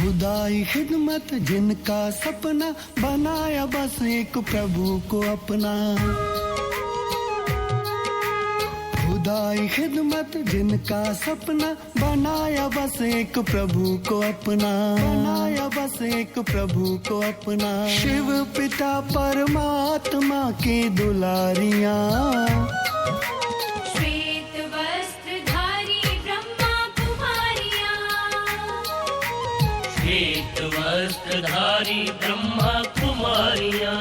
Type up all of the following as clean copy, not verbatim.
खुदाई खिदमत जिनका सपना, बनाया बस एक प्रभु को अपना। खुदाई खिदमत जिनका सपना, बनाया बस एक प्रभु को अपना। बनाया बस एक प्रभु को अपना। शिव पिता परमात्मा की दुलारियां, श्वेत वस्त्रधारी ब्रह्मा कुमारियां, श्वेत वस्त्रधारी ब्रह्मा कुमारियां,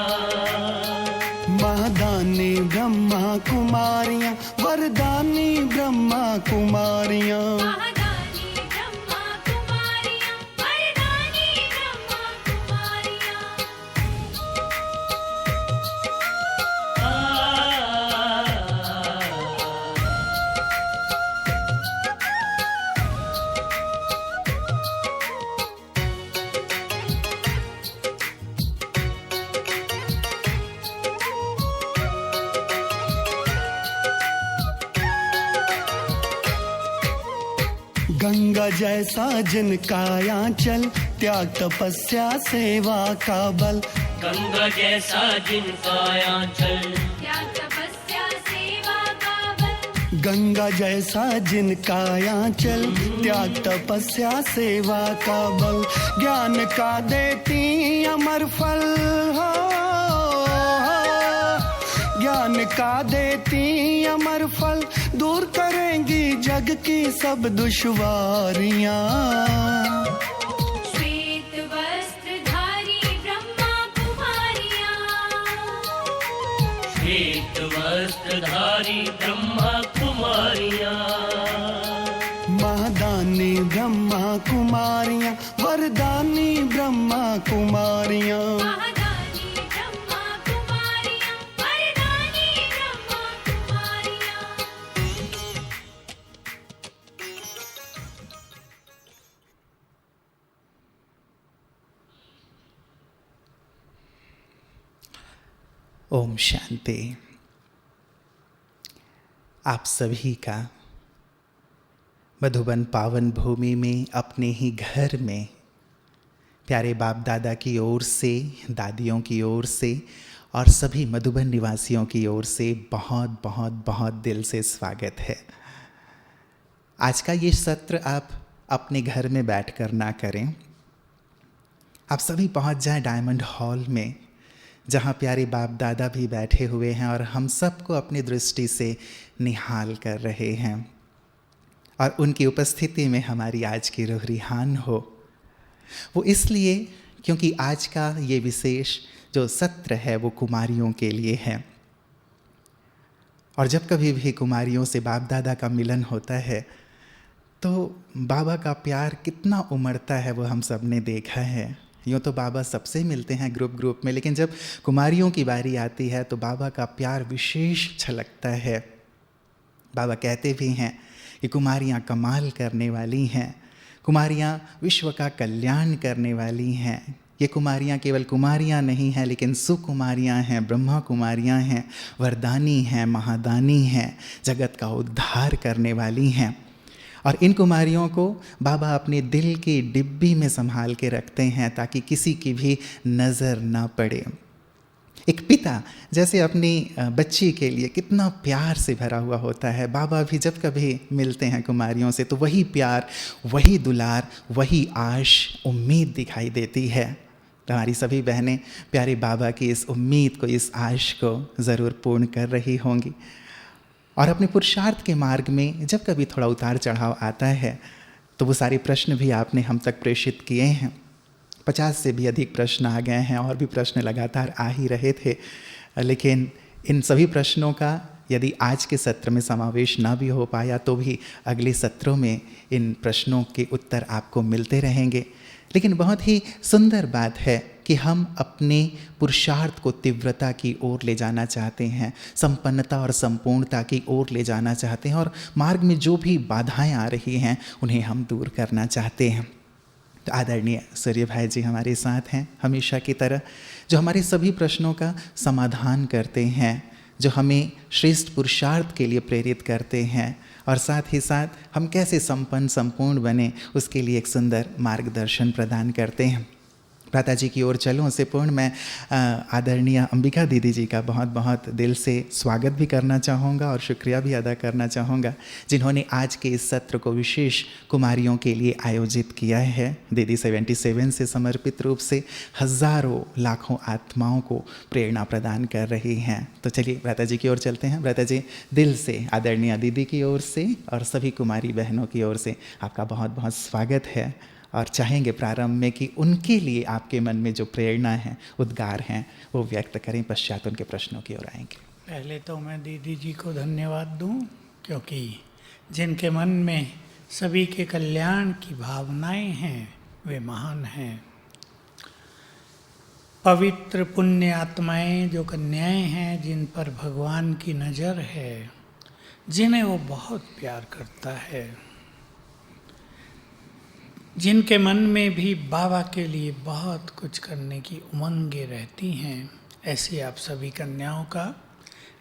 महादानी ब्रह्मा कुमारियां, वरदानी ब्रह्मा कुमारियां। महादानी ब्रह्मा कुमारियां, वरदानी ब्रह्मा कुमारियां। गंगा जैसा जिनका आंचल, त्याग तपस्या सेवा का बल। गंगा जैसा जिनका आंचल, त्याग तपस्या सेवा का बल। गंगा जैसा जिनका आंचल, त्याग तपस्या सेवा का बल। ज्ञान का देती अमर फल हो, ज्ञान का देती अमर फल। दूर करेंगी जग की सब दुश्वारियां। श्वेत वस्त्रधारी ब्रह्मा कुमारियां, श्वेत वस्त्रधारी ब्रह्मा कुमारियां, महादानी ब्रह्मा कुमारियां, वरदानी ब्रह्मा कुमारियां। महादानी ब्रह्मा कुमारियां, वरदानी ब्रह्मा कुमारियां। ओम शांति। आप सभी का मधुबन पावन भूमि में अपने ही घर में प्यारे बाप दादा की ओर से, दादियों की ओर से और सभी मधुबन निवासियों की ओर से बहुत बहुत बहुत दिल से स्वागत है। आज का ये सत्र आप अपने घर में बैठकर ना करें, आप सभी पहुंच जाएं डायमंड हॉल में, जहाँ प्यारे बाप दादा भी बैठे हुए हैं और हम सबको अपनी दृष्टि से निहाल कर रहे हैं। और उनकी उपस्थिति में हमारी आज की रूह रिहान हो। वो इसलिए क्योंकि आज का ये विशेष जो सत्र है वो कुमारियों के लिए है। और जब कभी भी कुमारियों से बाप दादा का मिलन होता है तो बाबा का प्यार कितना उमड़ता है वो हम सब ने देखा है। यूँ तो बाबा सबसे मिलते हैं ग्रुप में, लेकिन जब कुमारियों की बारी आती है तो बाबा का प्यार विशेष छलकता है। बाबा कहते भी हैं कि कुमारियाँ कमाल करने वाली हैं, कुमारियाँ विश्व का कल्याण करने वाली हैं। ये कुमारियाँ केवल कुमारियाँ नहीं हैं लेकिन सुकुमारियाँ हैं, ब्रह्मा कुमारियाँ हैं, वरदानी हैं, महादानी हैं, जगत का उद्धार करने वाली हैं। और इन कुमारियों को बाबा अपने दिल की डिब्बी में संभाल के रखते हैं ताकि किसी की भी नज़र ना पड़े। एक पिता जैसे अपनी बच्ची के लिए कितना प्यार से भरा हुआ होता है, बाबा भी जब कभी मिलते हैं कुमारियों से तो वही प्यार, वही दुलार, वही आश, उम्मीद दिखाई देती है। तो हमारी सभी बहनें प्यारे बाबा की इस उम्मीद को, इस आश को ज़रूर पूर्ण कर रही होंगी। और अपने पुरुषार्थ के मार्ग में जब कभी थोड़ा उतार चढ़ाव आता है तो वो सारे प्रश्न भी आपने हम तक प्रेषित किए हैं। 50 से भी अधिक प्रश्न आ गए हैं और भी प्रश्न लगातार आ ही रहे थे, लेकिन इन सभी प्रश्नों का यदि आज के सत्र में समावेश ना भी हो पाया तो भी अगले सत्रों में इन प्रश्नों के उत्तर आपको मिलते रहेंगे। लेकिन बहुत ही सुंदर बात है कि हम अपने पुरुषार्थ को तीव्रता की ओर ले जाना चाहते हैं, संपन्नता और संपूर्णता की ओर ले जाना चाहते हैं, और मार्ग में जो भी बाधाएं आ रही हैं उन्हें हम दूर करना चाहते हैं। तो आदरणीय सूर्य भाई जी हमारे साथ हैं हमेशा की तरह, जो हमारे सभी प्रश्नों का समाधान करते हैं, जो हमें श्रेष्ठ पुरुषार्थ के लिए प्रेरित करते हैं और साथ ही साथ हम कैसे संपूर्ण बने उसके लिए एक सुंदर मार्गदर्शन प्रदान करते हैं। भ्राता जी की ओर चलूँ उससे पूर्ण मैं आदरणीय अंबिका दीदी जी का बहुत बहुत दिल से स्वागत भी करना चाहूँगा और शुक्रिया भी अदा करना चाहूँगा, जिन्होंने आज के इस सत्र को विशेष कुमारियों के लिए आयोजित किया है। दीदी 77 से समर्पित रूप से हज़ारों लाखों आत्माओं को प्रेरणा प्रदान कर रही हैं। तो चलिए भ्राता जी की ओर चलते हैं। भ्राता जी, दिल से आदरणीय दीदी की ओर से और सभी कुमारी बहनों की ओर से आपका बहुत बहुत स्वागत है और चाहेंगे प्रारंभ में कि उनके लिए आपके मन में जो प्रेरणा है, उद्गार हैं, वो व्यक्त करें, पश्चात उनके प्रश्नों की ओर आएंगे। पहले तो मैं दीदी जी को धन्यवाद दूं, क्योंकि जिनके मन में सभी के कल्याण की भावनाएं हैं वे महान हैं। पवित्र पुण्य आत्माएं जो कन्याएं हैं, जिन पर भगवान की नज़र है, जिन्हें वो बहुत प्यार करता है, जिनके मन में भी बाबा के लिए बहुत कुछ करने की उमंगें रहती हैं, ऐसी आप सभी कन्याओं का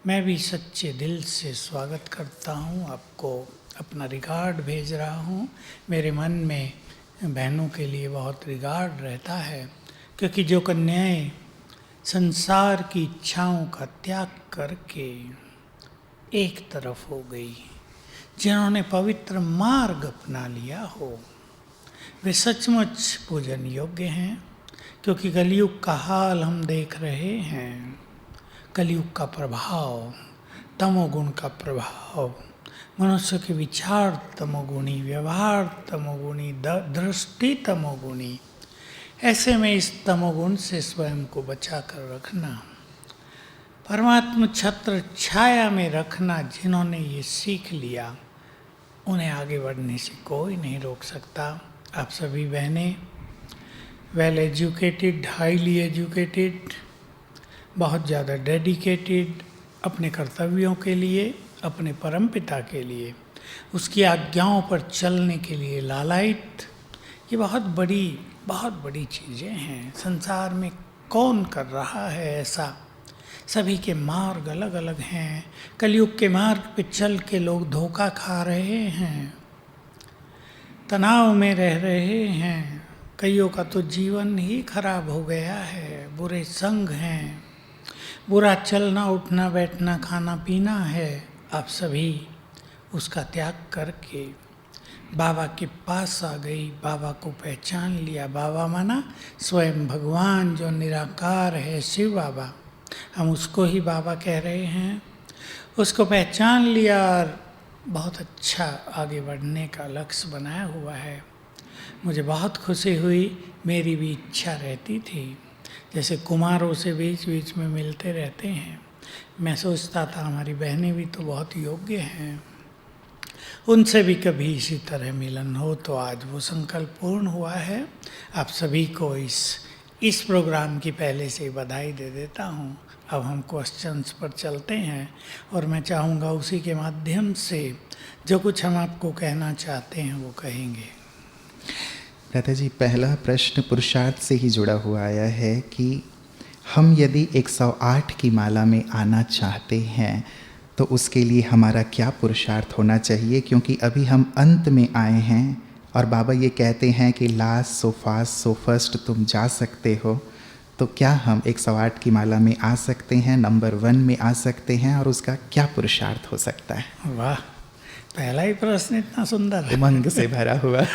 मैं भी सच्चे दिल से स्वागत करता हूँ। आपको अपना रिगार्ड भेज रहा हूँ। मेरे मन में बहनों के लिए बहुत रिगार्ड रहता है, क्योंकि जो कन्याएं संसार की इच्छाओं का त्याग करके एक तरफ हो गई, जिन्होंने पवित्र मार्ग अपना लिया हो, वे सचमुच पूजन योग्य हैं। क्योंकि कलयुग का हाल हम देख रहे हैं। कलयुग का प्रभाव, तमोगुण का प्रभाव, मनुष्य के विचार तमोगुणी, व्यवहार तमोगुणी, दृष्टि तमोगुणी। ऐसे में इस तमोगुण से स्वयं को बचा कर रखना, परमात्मा छत्र छाया में रखना, जिन्होंने ये सीख लिया उन्हें आगे बढ़ने से कोई नहीं रोक सकता। आप सभी बहनें वेल एजुकेटेड, हाईली एजुकेटेड, बहुत ज़्यादा डेडिकेटेड अपने कर्तव्यों के लिए, अपने परमपिता के लिए, उसकी आज्ञाओं पर चलने के लिए लालायित। ये बहुत बड़ी चीज़ें हैं। संसार में कौन कर रहा है ऐसा? सभी के मार्ग अलग अलग हैं। कलयुग के मार्ग पे चल के लोग धोखा खा रहे हैं, तनाव में रह रहे हैं। कईयों का तो जीवन ही खराब हो गया है। बुरे संग हैं, बुरा चलना उठना बैठना खाना पीना है। आप सभी उसका त्याग करके बाबा के पास आ गई, बाबा को पहचान लिया। बाबा माना स्वयं भगवान जो निराकार है, शिव बाबा, हम उसको ही बाबा कह रहे हैं। उसको पहचान लिया और बहुत अच्छा आगे बढ़ने का लक्ष्य बनाया हुआ है। मुझे बहुत खुशी हुई। मेरी भी इच्छा रहती थी, जैसे कुमारों से बीच बीच में मिलते रहते हैं, मैं सोचता था हमारी बहनें भी तो बहुत योग्य हैं, उनसे भी कभी इसी तरह मिलन हो। तो आज वो संकल्प पूर्ण हुआ है। आप सभी को इस प्रोग्राम की पहले से बधाई दे देता हूँ। अब हम क्वेश्चंस पर चलते हैं और मैं चाहूँगा उसी के माध्यम से जो कुछ हम आपको कहना चाहते हैं वो कहेंगे। दादा जी, पहला प्रश्न पुरुषार्थ से ही जुड़ा हुआ आया है कि हम यदि 108 की माला में आना चाहते हैं तो उसके लिए हमारा क्या पुरुषार्थ होना चाहिए? क्योंकि अभी हम अंत में आए हैं और बाबा ये कहते हैं कि last so fast so first तुम जा सकते हो। तो क्या हम 108 की माला में आ सकते हैं, नंबर 1 में आ सकते हैं, और उसका क्या पुरुषार्थ हो सकता है? वाह, पहला ही प्रश्न इतना सुंदर है, उमंग से भरा हुआ।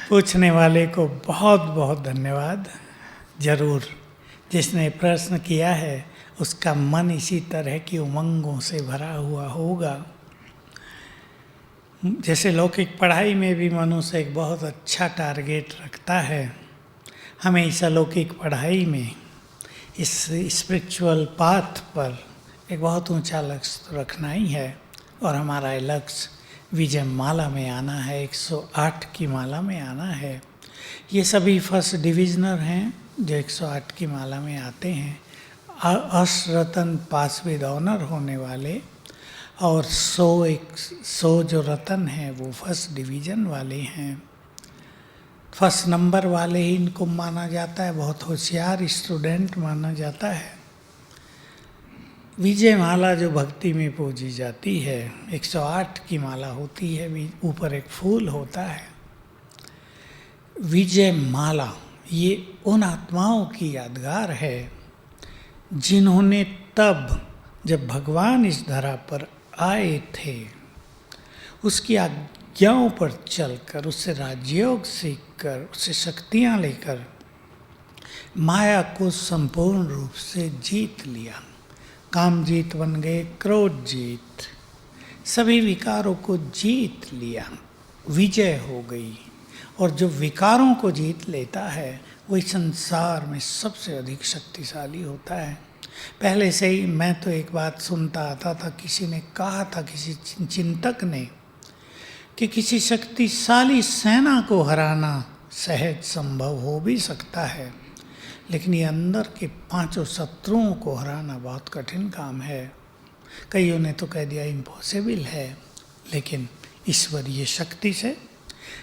पूछने वाले को बहुत बहुत धन्यवाद। जरूर जिसने प्रश्न किया है उसका मन इसी तरह की उमंगों से भरा हुआ होगा। जैसे लौकिक पढ़ाई में भी मनुष्य एक बहुत अच्छा टारगेट रखता है, हमें इस अलौकिक पढ़ाई में, इस स्पिरिचुअल पाथ पर एक बहुत ऊंचा लक्ष्य तो रखना ही है। और हमारा लक्ष्य विजय माला में आना है, 108 की माला में आना है। ये सभी फर्स्ट डिविजनर हैं जो 108 की माला में आते हैं। अष्टरत्न पास विद ऑनर होने वाले, और 100 जो रत्न हैं वो फर्स्ट डिवीज़न वाले हैं। फर्स्ट नंबर वाले ही इनको माना जाता है, बहुत होशियार स्टूडेंट माना जाता है। विजय माला जो भक्ति में पूजी जाती है, 108 की माला होती है, ऊपर एक फूल होता है। विजय माला ये उन आत्माओं की यादगार है जिन्होंने तब जब भगवान इस धरा पर आए थे उसकी आज्ञाओं पर चलकर, उससे राजयोग सीखकर, उससे शक्तियाँ लेकर माया को संपूर्ण रूप से जीत लिया। काम जीत बन गए, क्रोध जीत, सभी विकारों को जीत लिया, विजय हो गई। और जो विकारों को जीत लेता है वही संसार में सबसे अधिक शक्तिशाली होता है। पहले से ही मैं तो एक बात सुनता आता था, किसी ने कहा था, किसी चिंतक ने, कि किसी शक्तिशाली सेना को हराना सहज संभव हो भी सकता है, लेकिन ये अंदर के 5 शत्रुओं को हराना बहुत कठिन काम है। कईयों ने तो कह दिया इम्पॉसिबल है, लेकिन ईश्वरीय शक्ति से,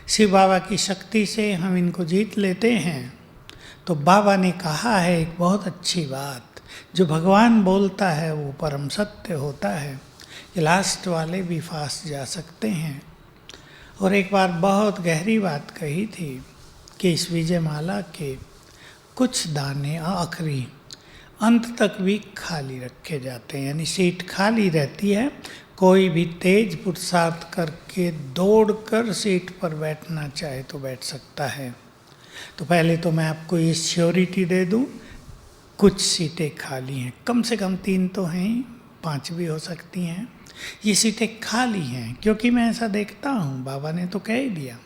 शिव बाबा की शक्ति से हम इनको जीत लेते हैं। तो बाबा ने कहा है एक बहुत अच्छी बात, जो भगवान बोलता है वो परम सत्य होता है कि लास्ट वाले भी फास्ट जा सकते हैं। और एक बार बहुत गहरी बात कही थी कि इस विजय माला के कुछ दाने आखिरी अंत तक भी खाली रखे जाते हैं, यानी सीट खाली रहती है। कोई भी तेज पुरुषार्थ करके दौड़कर सीट पर बैठना चाहे तो बैठ सकता है। तो पहले तो मैं आपको ये श्योरिटी दे दूं, कुछ सीटें खाली हैं, कम से कम 3 तो हैं, 5 भी हो सकती हैं। ये सीटें खाली हैं क्योंकि मैं ऐसा देखता हूँ, बाबा ने तो कह ही दिया।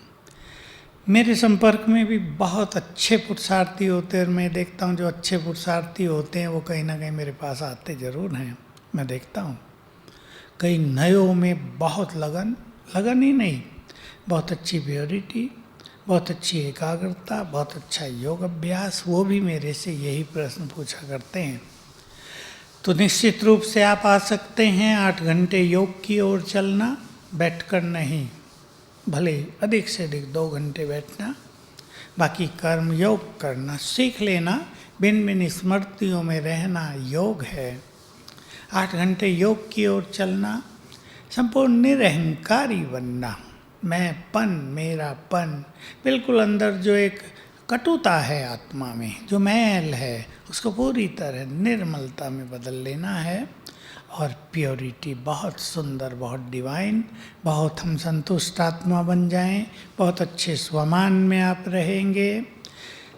मेरे संपर्क में भी बहुत अच्छे पुरुषार्थी होते हैं और मैं देखता हूँ जो अच्छे पुरुषार्थी होते हैं वो कहीं ना कहीं मेरे पास आते ज़रूर हैं। मैं देखता हूँ कई नयों में बहुत लगन ही नहीं, बहुत अच्छी प्योरिटी, बहुत अच्छी एकाग्रता, बहुत अच्छा योग अभ्यास, वो भी मेरे से यही प्रश्न पूछा करते हैं। तो निश्चित रूप से आप आ सकते हैं। 8 घंटे योग की ओर चलना, बैठकर नहीं, भले अधिक से अधिक 2 घंटे बैठना, बाकी कर्म योग करना सीख लेना, बिन बिन स्मृतियों में रहना योग है। 8 घंटे योग की ओर चलना, संपूर्ण निरहंकारी बनना, मैंपन, मेरापन, बिल्कुल अंदर जो एक कटुता है आत्मा में, जो मैल है, उसको पूरी तरह निर्मलता में बदल लेना है। और प्योरिटी बहुत सुंदर, बहुत डिवाइन, बहुत हम संतुष्ट आत्मा बन जाएं, बहुत अच्छे स्वमान में आप रहेंगे,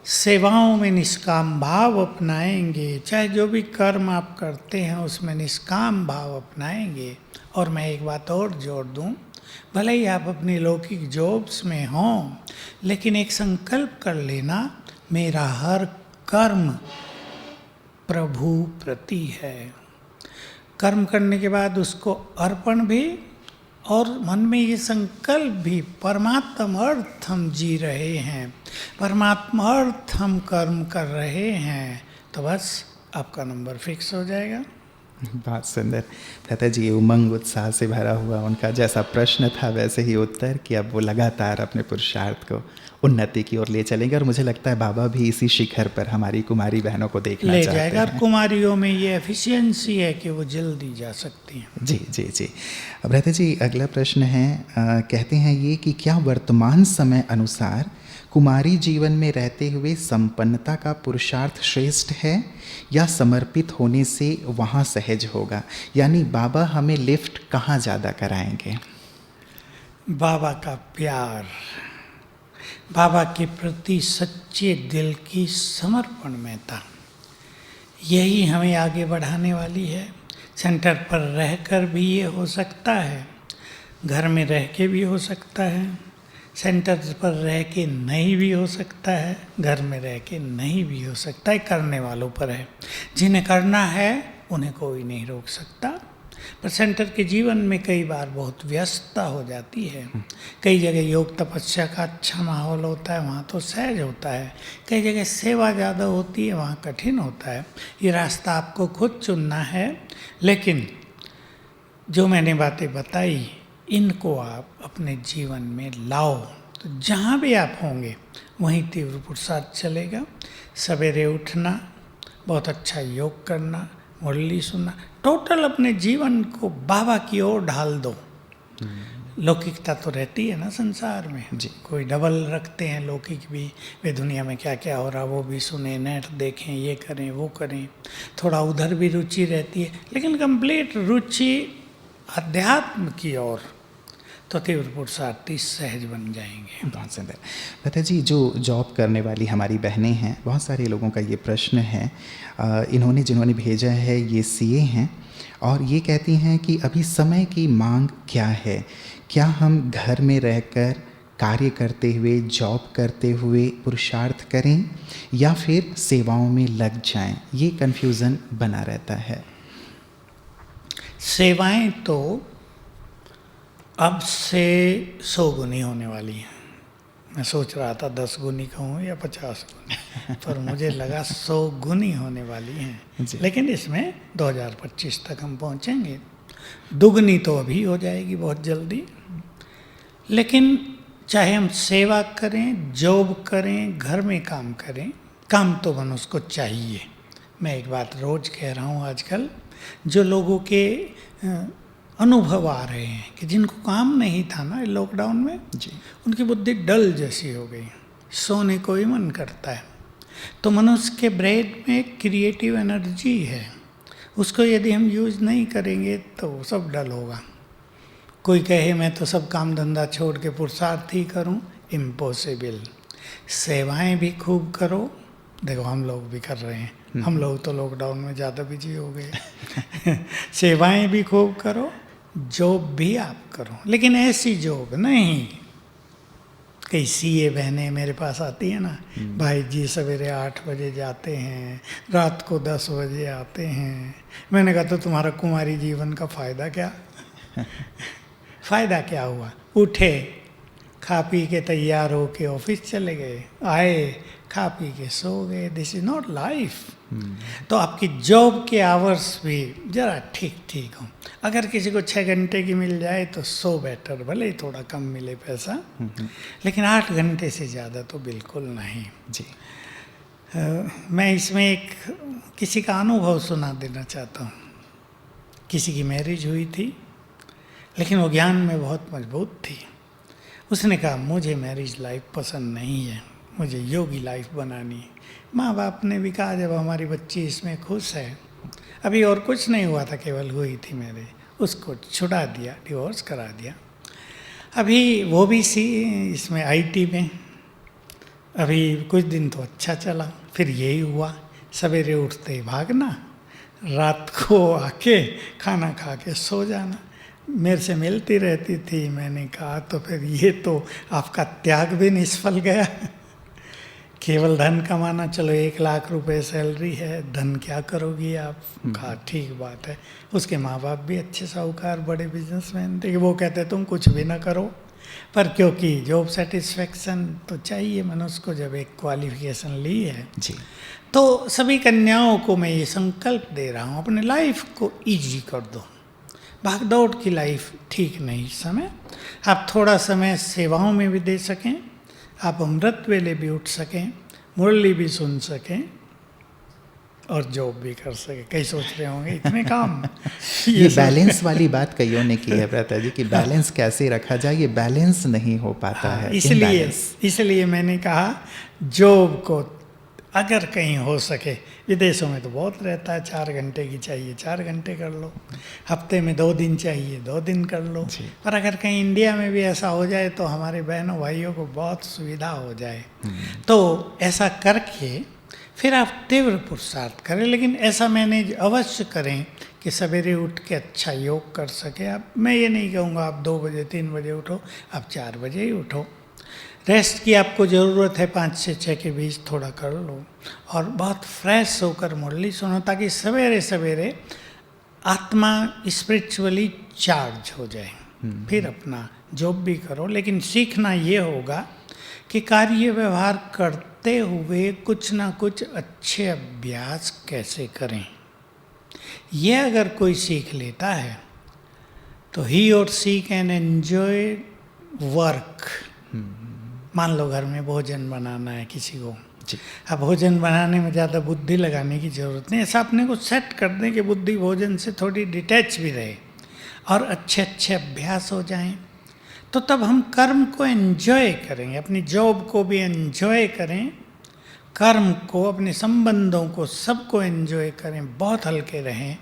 सेवाओं में निष्काम भाव अपनाएंगे, चाहे जो भी कर्म आप करते हैं उसमें निष्काम भाव अपनाएंगे। और मैं एक बात और जोड़ दूं, भले ही आप अपनी लौकिक जॉब्स में हों, लेकिन एक संकल्प कर लेना, मेरा हर कर्म प्रभु प्रति है। कर्म करने के बाद उसको अर्पण भी, और मन में ये संकल्प भी, परमात्मा अर्थ हम जी रहे हैं, परमात्मा अर्थ हम कर्म कर रहे हैं, तो बस आपका नंबर फिक्स हो जाएगा। बहुत सुंदर भ्राता जी, उमंग उत्साह से भरा हुआ उनका जैसा प्रश्न था वैसे ही उत्तर, कि अब वो लगातार अपने पुरुषार्थ को उन्नति की ओर ले चलेंगे। और मुझे लगता है बाबा भी इसी शिखर पर हमारी कुमारी बहनों को देखना ले चाहते जाएगा। हैं। और कुमारियों में ये एफिशिएंसी है कि वो जल्दी जा सकती हैं। जी जी जी। भ्राता जी, अगला प्रश्न है, कहते हैं ये कि क्या वर्तमान समय अनुसार कुमारी जीवन में रहते हुए संपन्नता का पुरुषार्थ श्रेष्ठ है या समर्पित होने से वहाँ सहज होगा? यानी बाबा हमें लिफ्ट कहाँ ज़्यादा कराएंगे? बाबा का प्यार, बाबा के प्रति सच्चे दिल की समर्पणमयता, यही हमें आगे बढ़ाने वाली है। सेंटर पर रहकर भी ये हो सकता है, घर में रह के भी हो सकता है, सेंटर पर रह के नहीं भी हो सकता है, घर में रह के नहीं भी हो सकता है। करने वालों पर है, जिन्हें करना है उन्हें कोई नहीं रोक सकता। पर सेंटर के जीवन में कई बार बहुत व्यस्तता हो जाती है। कई जगह योग तपस्या का अच्छा माहौल होता है, वहाँ तो सहज होता है। कई जगह सेवा ज़्यादा होती है, वहाँ कठिन होता है। ये रास्ता आपको खुद चुनना है, लेकिन जो मैंने बातें बताई इनको आप अपने जीवन में लाओ, तो जहाँ भी आप होंगे वहीं तीव्र पुरुषार्थ चलेगा। सवेरे उठना, बहुत अच्छा योग करना, मुरली सुनना, टोटल अपने जीवन को बाबा की ओर ढाल दो। लौकिकता तो रहती है ना संसार में, कोई डबल रखते हैं लौकिक भी, वे दुनिया में क्या क्या हो रहा वो भी सुने, नेट देखें, ये करें वो करें, थोड़ा उधर भी रुचि रहती है, लेकिन कंप्लीट रुचि अध्यात्म की ओर, तो तीव्र पुरुषार्थी सहज बन जाएंगे। बहुत सुंदर। लता जी, जो जॉब करने वाली हमारी बहनें हैं, बहुत सारे लोगों का ये प्रश्न है, जिन्होंने भेजा है ये सीए हैं और ये कहती हैं कि अभी समय की मांग क्या है, क्या हम घर में रहकर कार्य करते हुए, जॉब करते हुए पुरुषार्थ करें या फिर सेवाओं में लग जाएं? ये कन्फ्यूज़न बना रहता है। सेवाएं तो अब से 100 गुनी होने वाली हैं। मैं सोच रहा था 10 गुनी कहूँ या 50 गुनी, पर मुझे लगा 100 गुनी होने वाली हैं। लेकिन इसमें 2025 तक हम पहुँचेंगे, दुगनी तो अभी हो जाएगी बहुत जल्दी। लेकिन चाहे हम सेवा करें, जॉब करें, घर में काम करें, काम तो मनुष्य को चाहिए। मैं एक बात रोज़ कह रहा हूँ आजकल, जो लोगों के अनुभव आ रहे हैं कि जिनको काम नहीं था ना लॉकडाउन में जी, उनकी बुद्धि डल जैसी हो गई, सोने को ही मन करता है। तो मनुष्य के ब्रेन में क्रिएटिव एनर्जी है, उसको यदि हम यूज़ नहीं करेंगे तो सब डल होगा। कोई कहे मैं तो सब काम धंधा छोड़ के पुरुषार्थ ही करूं, इम्पॉसिबल। सेवाएं भी खूब करो, देखो हम लोग भी कर रहे हैं, हम लोग तो लॉकडाउन में ज़्यादा बिजी हो गए। सेवाएं भी खूब करो, जॉब भी आप करो, लेकिन ऐसी जॉब नहीं। कई सीए बहनें मेरे पास आती हैं ना, भाई जी सवेरे 8 बजे जाते हैं, रात को 10 बजे आते हैं। मैंने कहा तो तुम्हारा कुंवारी जीवन का फ़ायदा क्या? फ़ायदा क्या हुआ? उठे, खा पी के तैयार हो के ऑफिस चले गए, आए, खा पी के सो गए। This is not life. तो आपकी जॉब के आवर्स भी ज़रा ठीक ठीक हो। अगर किसी को 6 घंटे की मिल जाए तो सो बेटर, भले ही थोड़ा कम मिले पैसा, लेकिन 8 घंटे से ज़्यादा तो बिल्कुल नहीं जी। मैं इसमें एक किसी का अनुभव सुना देना चाहता हूँ। किसी की मैरिज हुई थी, लेकिन वो ज्ञान में बहुत मजबूत थी। उसने कहा मुझे मैरिज लाइफ पसंद नहीं है, मुझे योगी लाइफ बनानी है। माँ बाप ने भी कहा जब हमारी बच्ची इसमें खुश है, अभी और कुछ नहीं हुआ था, केवल हुई थी मैरिज, उसको छुड़ा दिया, डिवोर्स करा दिया। अभी वो भी इसमें आईटी में, अभी कुछ दिन तो अच्छा चला, फिर यही हुआ, सवेरे उठते ही भागना, रात को आके खाना खा के सो जाना। मेरे से मिलती रहती थी, मैंने कहा तो फिर ये तो आपका त्याग भी निष्फल गया। केवल धन कमाना, चलो 1 लाख रुपए सैलरी है, धन क्या करोगी आप? कहा ठीक बात है। उसके माँ बाप भी अच्छे साहूकार, बड़े बिजनेसमैन थे, वो कहते तुम कुछ भी ना करो, पर क्योंकि जॉब सेटिस्फेक्शन तो चाहिए मनुष्य को, जब एक क्वालिफिकेशन ली है जी। तो सभी कन्याओं को मैं ये संकल्प दे रहा हूँ, अपने लाइफ को ईजी कर दो। भाग दौड़ की लाइफ ठीक नहीं। समय आप थोड़ा समय सेवाओं में भी दे सकें, आप अमृत वेले भी उठ सकें, मुरली भी सुन सकें और जॉब भी कर सकें। कई सोच रहे होंगे इतने काम। ये बैलेंस वाली बात कईयों ने की है प्रता जी कि बैलेंस कैसे रखा जाए, ये बैलेंस नहीं हो पाता है। इसलिए मैंने कहा जॉब को अगर कहीं हो सके, विदेशों में तो बहुत रहता है, 4 घंटे की चाहिए 4 घंटे कर लो, हफ्ते में 2 दिन चाहिए 2 दिन कर लो। पर अगर कहीं इंडिया में भी ऐसा हो जाए तो हमारे बहनों भाइयों को बहुत सुविधा हो जाए। तो ऐसा करके फिर आप तीव्र पुरुषार्थ करें, लेकिन ऐसा मैनेज अवश्य करें कि सवेरे उठ के अच्छा योग कर सके आप। मैं ये नहीं कहूँगा आप 2 बजे 3 बजे उठो, आप 4 बजे ही उठो। रेस्ट की आपको ज़रूरत है, 5 से 6 के बीच थोड़ा कर लो और बहुत फ्रेश होकर मुरली सुनो, ताकि सवेरे सवेरे आत्मा स्पिरिचुअली चार्ज हो जाए। फिर अपना जॉब भी करो, लेकिन सीखना ये होगा कि कार्य व्यवहार करते हुए कुछ ना कुछ अच्छे अभ्यास कैसे करें। ये अगर कोई सीख लेता है तो ही और सी कैन एन्जॉय वर्क। मान लो घर में भोजन बनाना है किसी को, जी। अब भोजन बनाने में ज़्यादा बुद्धि लगाने की ज़रूरत नहीं, ऐसा अपने को सेट कर दें कि बुद्धि भोजन से थोड़ी डिटैच भी रहे और अच्छे अच्छे अभ्यास हो जाएं, तो तब हम कर्म को एंजॉय करेंगे, अपनी जॉब को भी एंजॉय करें, कर्म को, अपने संबंधों को, सबको एंजॉय करें, बहुत हल्के रहें,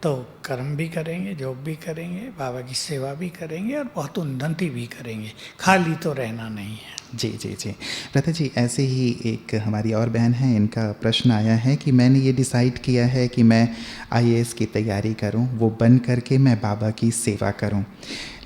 तो कर्म भी करेंगे, जॉब भी करेंगे, बाबा की सेवा भी करेंगे और बहुत उन्नति भी करेंगे। खाली तो रहना नहीं है। जी जी जी। लता जी, ऐसे ही एक हमारी और बहन है, इनका प्रश्न आया है कि मैंने ये डिसाइड किया है कि मैं IAS की तैयारी करूं, वो बन करके मैं बाबा की सेवा करूं,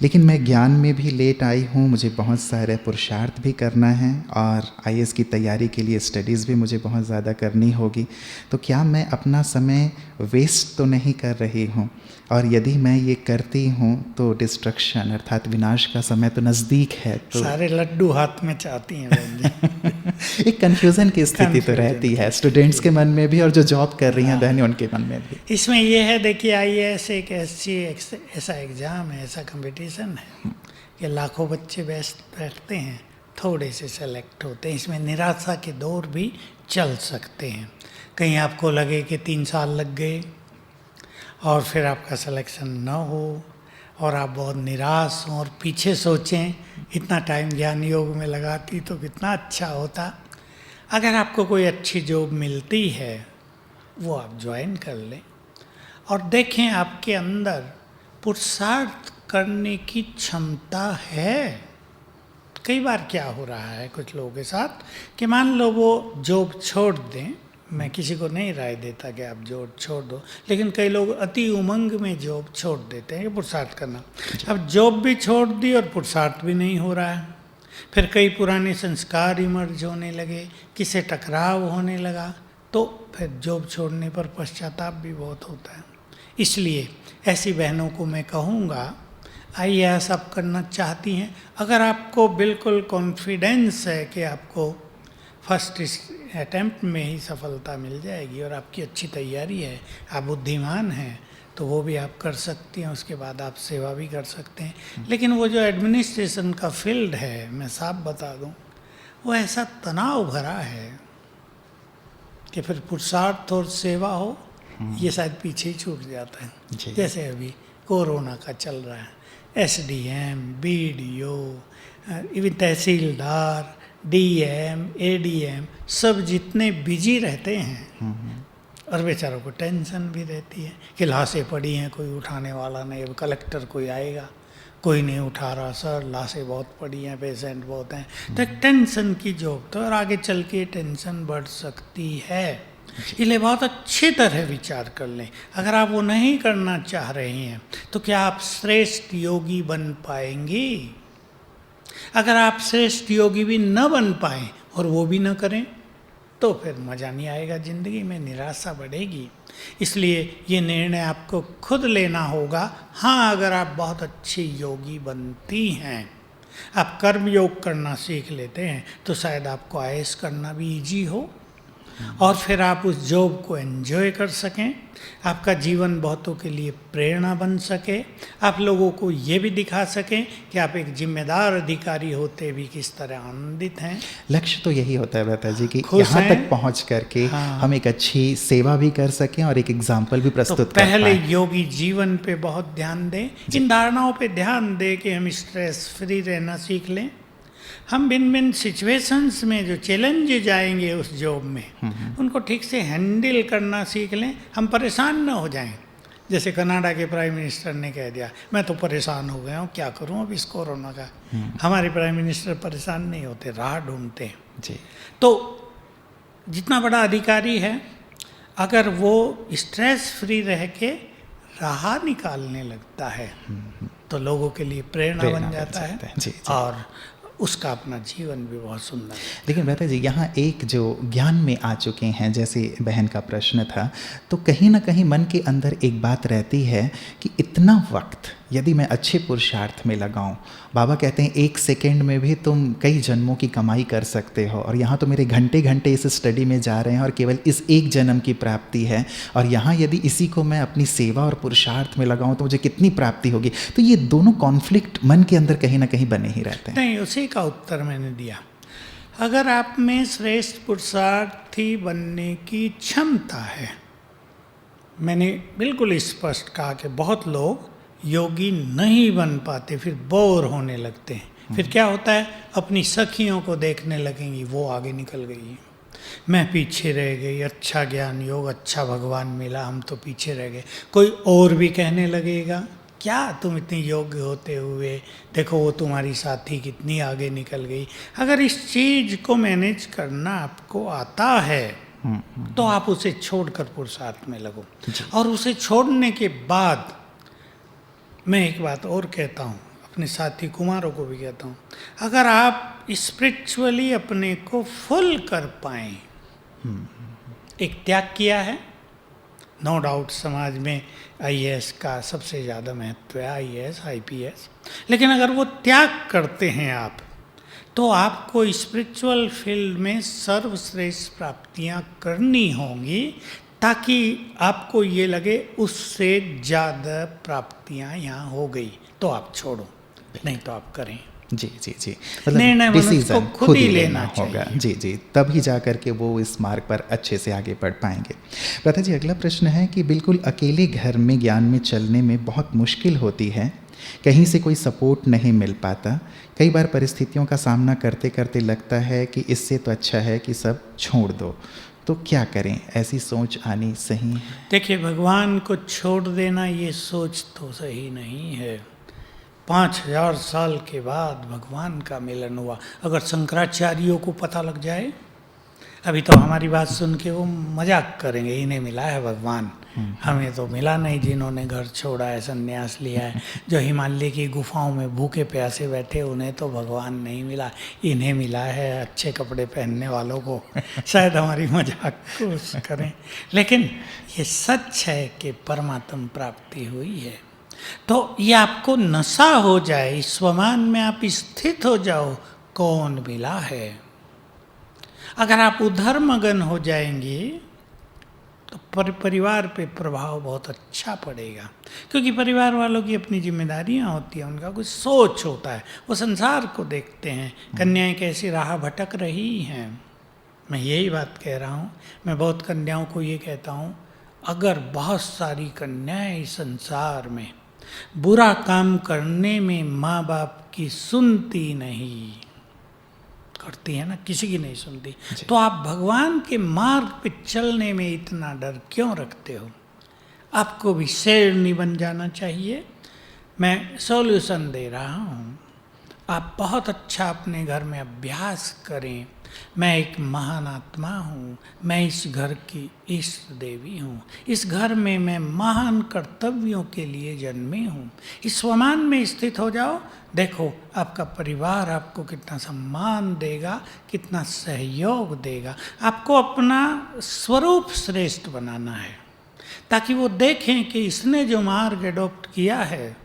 लेकिन मैं ज्ञान में भी लेट आई हूं, मुझे बहुत सारे पुरुषार्थ भी करना है और IAS की तैयारी के लिए स्टडीज़ भी मुझे बहुत ज़्यादा करनी होगी, तो क्या मैं अपना समय वेस्ट तो नहीं कर रही हूं? और यदि मैं ये करती हूँ तो डिस्ट्रक्शन अर्थात विनाश का समय तो नज़दीक है, तो सारे लड्डू हाथ में चाहती हैं बहन जी। एक कन्फ्यूज़न की स्थिति तो रहती है स्टूडेंट्स के मन में भी और जो जॉब कर रही हैं बहनें उनके मन में भी। इसमें ये है, देखिए IAS एक ऐसा एग्ज़ाम है, ऐसा कंपटीशन है कि लाखों बच्चे बैठते हैं, थोड़े से सेलेक्ट होते हैं। इसमें निराशा के दौर भी चल सकते हैं, कहीं आपको लगे कि 3 साल लग गए और फिर आपका सिलेक्शन न हो और आप बहुत निराश हों और पीछे सोचें इतना टाइम ज्ञान योग में लगाती तो कितना अच्छा होता। अगर आपको कोई अच्छी जॉब मिलती है वो आप ज्वाइन कर लें और देखें आपके अंदर पुरुषार्थ करने की क्षमता है। कई बार क्या हो रहा है कुछ लोगों के साथ कि मान लो वो जॉब छोड़ दें, मैं किसी को नहीं राय देता कि आप जॉब छोड़ दो, लेकिन कई लोग अति उमंग में जॉब छोड़ देते हैं कि पुरुषार्थ करना। अब जॉब भी छोड़ दी और पुरुषार्थ भी नहीं हो रहा है, फिर कई पुराने संस्कार इमर्ज होने लगे, किसी टकराव होने लगा, तो फिर जॉब छोड़ने पर पश्चाताप भी बहुत होता है। इसलिए ऐसी बहनों को मैं कहूँगा, IAS आप करना चाहती हैं, अगर आपको बिल्कुल कॉन्फिडेंस है कि आपको फर्स्ट अटैम्प्ट में ही सफलता मिल जाएगी और आपकी अच्छी तैयारी है, आप बुद्धिमान हैं, तो वो भी आप कर सकती हैं। उसके बाद आप सेवा भी कर सकते हैं। लेकिन वो जो एडमिनिस्ट्रेशन का फील्ड है, मैं साफ बता दूं, वो ऐसा तनाव भरा है कि फिर पुरुषार्थ और सेवा हो ये शायद पीछे ही छूट जाता है। जैसे अभी कोरोना का चल रहा है, SDM, BDO, इवन तहसीलदार, DM, ADM सब जितने बिजी रहते हैं और बेचारों को टेंशन भी रहती है कि लाशें पड़ी हैं, कोई उठाने वाला नहीं, अब कलेक्टर कोई आएगा, कोई नहीं उठा रहा, सर लाशें बहुत पड़ी हैं, पेशेंट बहुत हैं, तो एक टेंशन की जॉब तो और आगे चल के टेंशन बढ़ सकती है। इसलिए बहुत अच्छी तरह विचार कर लें। अगर आप वो नहीं करना चाह रहे हैं तो क्या आप श्रेष्ठ योगी बन पाएंगी? अगर आप श्रेष्ठ योगी भी न बन पाएं और वो भी न करें तो फिर मज़ा नहीं आएगा, ज़िंदगी में निराशा बढ़ेगी। इसलिए ये निर्णय आपको खुद लेना होगा। हाँ, अगर आप बहुत अच्छी योगी बनती हैं, आप कर्म योग करना सीख लेते हैं, तो शायद आपको IAS करना भी इजी हो और फिर आप उस जॉब को एंजॉय कर सकें, आपका जीवन बहुतों के लिए प्रेरणा बन सके, आप लोगों को ये भी दिखा सकें कि आप एक जिम्मेदार अधिकारी होते भी किस तरह आनंदित हैं। लक्ष्य तो यही होता है लता जी कि यहाँ तक पहुँच करके हम एक अच्छी सेवा भी कर सकें और एक एग्जाम्पल भी प्रस्तुत तो पहले योगी जीवन पे बहुत ध्यान दें, इन धारणाओं पे ध्यान दें कि हम स्ट्रेस फ्री रहना सीख लें। हम भिन्न भिन्न सिचुएशंस में जो चैलेंजेज आएंगे उस जॉब में उनको ठीक से हैंडल करना सीख लें, हम परेशान न हो जाएं। जैसे कनाडा के प्राइम मिनिस्टर ने कह दिया, मैं तो परेशान हो गया हूँ, क्या करूँ अब इस कोरोना का। हमारे प्राइम मिनिस्टर परेशान नहीं होते, राह ढूंढते हैं जी। तो जितना बड़ा अधिकारी है, अगर वो स्ट्रेस फ्री रह के राह निकालने लगता है तो लोगों के लिए प्रेरणा बन जाता है जी, जी। और उसका अपना जीवन भी बहुत सुंदर है। लेकिन बेटा जी, यहाँ एक जो ज्ञान में आ चुके हैं, जैसे बहन का प्रश्न था, तो कहीं ना कहीं मन के अंदर एक बात रहती है कि इतना वक्त यदि मैं अच्छे पुरुषार्थ में लगाऊं, बाबा कहते हैं 1 सेकेंड में भी तुम कई जन्मों की कमाई कर सकते हो, और यहाँ तो मेरे घंटे घंटे इस स्टडी में जा रहे हैं और केवल इस एक जन्म की प्राप्ति है, और यहाँ यदि इसी को मैं अपनी सेवा और पुरुषार्थ में लगाऊं तो मुझे कितनी प्राप्ति होगी। तो ये दोनों कॉन्फ्लिक्ट मन के अंदर कहीं ना कहीं बने ही रहते हैं। नहीं, उसी का उत्तर मैंने दिया। अगर आप में श्रेष्ठ पुरुषार्थी बनने की क्षमता है, मैंने बिल्कुल स्पष्ट कहा कि बहुत लोग योगी नहीं बन पाते, फिर बोर होने लगते हैं। फिर क्या होता है, अपनी सखियों को देखने लगेंगी, वो आगे निकल गई, मैं पीछे रह गई, अच्छा ज्ञान योग, अच्छा भगवान मिला, हम तो पीछे रह गए। कोई और भी कहने लगेगा, क्या तुम इतनी योग्य होते हुए, देखो वो तुम्हारी साथी कितनी आगे निकल गई। अगर इस चीज़ को मैनेज करना आपको आता है तो आप उसे छोड़कर पुरुषार्थ में लगो। और उसे छोड़ने के बाद मैं एक बात और कहता हूँ, अपने साथी कुमारों को भी कहता हूँ, अगर आप स्पिरिचुअली अपने को फुल कर पाएं, एक त्याग किया है, नो डाउट समाज में आईएएस का सबसे ज़्यादा महत्व है, आईएएस आईपीएस, लेकिन अगर वो त्याग करते हैं आप, तो आपको स्पिरिचुअल फील्ड में सर्वश्रेष्ठ प्राप्तियां करनी होंगी, ताकि आपको ये लगे उससे ज़्यादा प्राप्तियां यहाँ हो गई तो आप छोड़ो, नहीं तो आप करें। जी जी जी, निर्णय मनुष्य को डिसीजन खुद ही लेना होगा। चाहिए। जी जी, तभी जा कर के वो इस मार्ग पर अच्छे से आगे बढ़ पाएंगे। प्रथा जी, अगला प्रश्न है कि बिल्कुल अकेले घर में ज्ञान में चलने में बहुत मुश्किल होती है, कहीं से कोई सपोर्ट नहीं मिल पाता, कई बार परिस्थितियों का सामना करते करते लगता है कि इससे तो अच्छा है कि सब छोड़ दो, तो क्या करें? ऐसी सोच आनी सही है? देखिए, भगवान को छोड़ देना ये सोच तो सही नहीं है। 5000 साल के बाद भगवान का मिलन हुआ। अगर शंकराचार्यों को पता लग जाए, अभी तो हमारी बात सुन के वो मजाक करेंगे, इन्हें मिला है भगवान, हमें तो मिला नहीं, जिन्होंने घर छोड़ा है, संन्यास लिया है, जो हिमालय की गुफाओं में भूखे प्यासे बैठे, उन्हें तो भगवान नहीं मिला, इन्हें मिला है अच्छे कपड़े पहनने वालों को। शायद हमारी मजाक करें, लेकिन ये सच है कि परमात्म प्राप्ति हुई है। तो ये आपको नशा हो जाए, स्वमान में आप स्थित हो जाओ, कौन मिला है। अगर आप उधर मगन हो जाएंगे तो परिवार पे प्रभाव बहुत अच्छा पड़ेगा, क्योंकि परिवार वालों की अपनी जिम्मेदारियां होती हैं, उनका कुछ सोच होता है, वो संसार को देखते हैं, कन्याएं कैसी राह भटक रही हैं। मैं यही बात कह रहा हूँ, मैं बहुत कन्याओं को ये कहता हूँ, अगर बहुत सारी कन्याएं इस संसार में बुरा काम करने में माँ बाप की सुनती नहीं, करती है ना, किसी की नहीं सुनती, तो आप भगवान के मार्ग पे चलने में इतना डर क्यों रखते हो? आपको भी शेर नहीं बन जाना चाहिए। मैं सॉल्यूशन दे रहा हूँ, आप बहुत अच्छा अपने घर में अभ्यास करें। मैं एक महान आत्मा हूँ, मैं इस घर की इष्ट देवी हूँ, इस घर में मैं महान कर्तव्यों के लिए जन्मी हूँ। इस स्वमान में स्थित हो जाओ, देखो आपका परिवार आपको कितना सम्मान देगा, कितना सहयोग देगा। आपको अपना स्वरूप श्रेष्ठ बनाना है, ताकि वो देखें कि इसने जो मार्ग एडॉप्ट किया है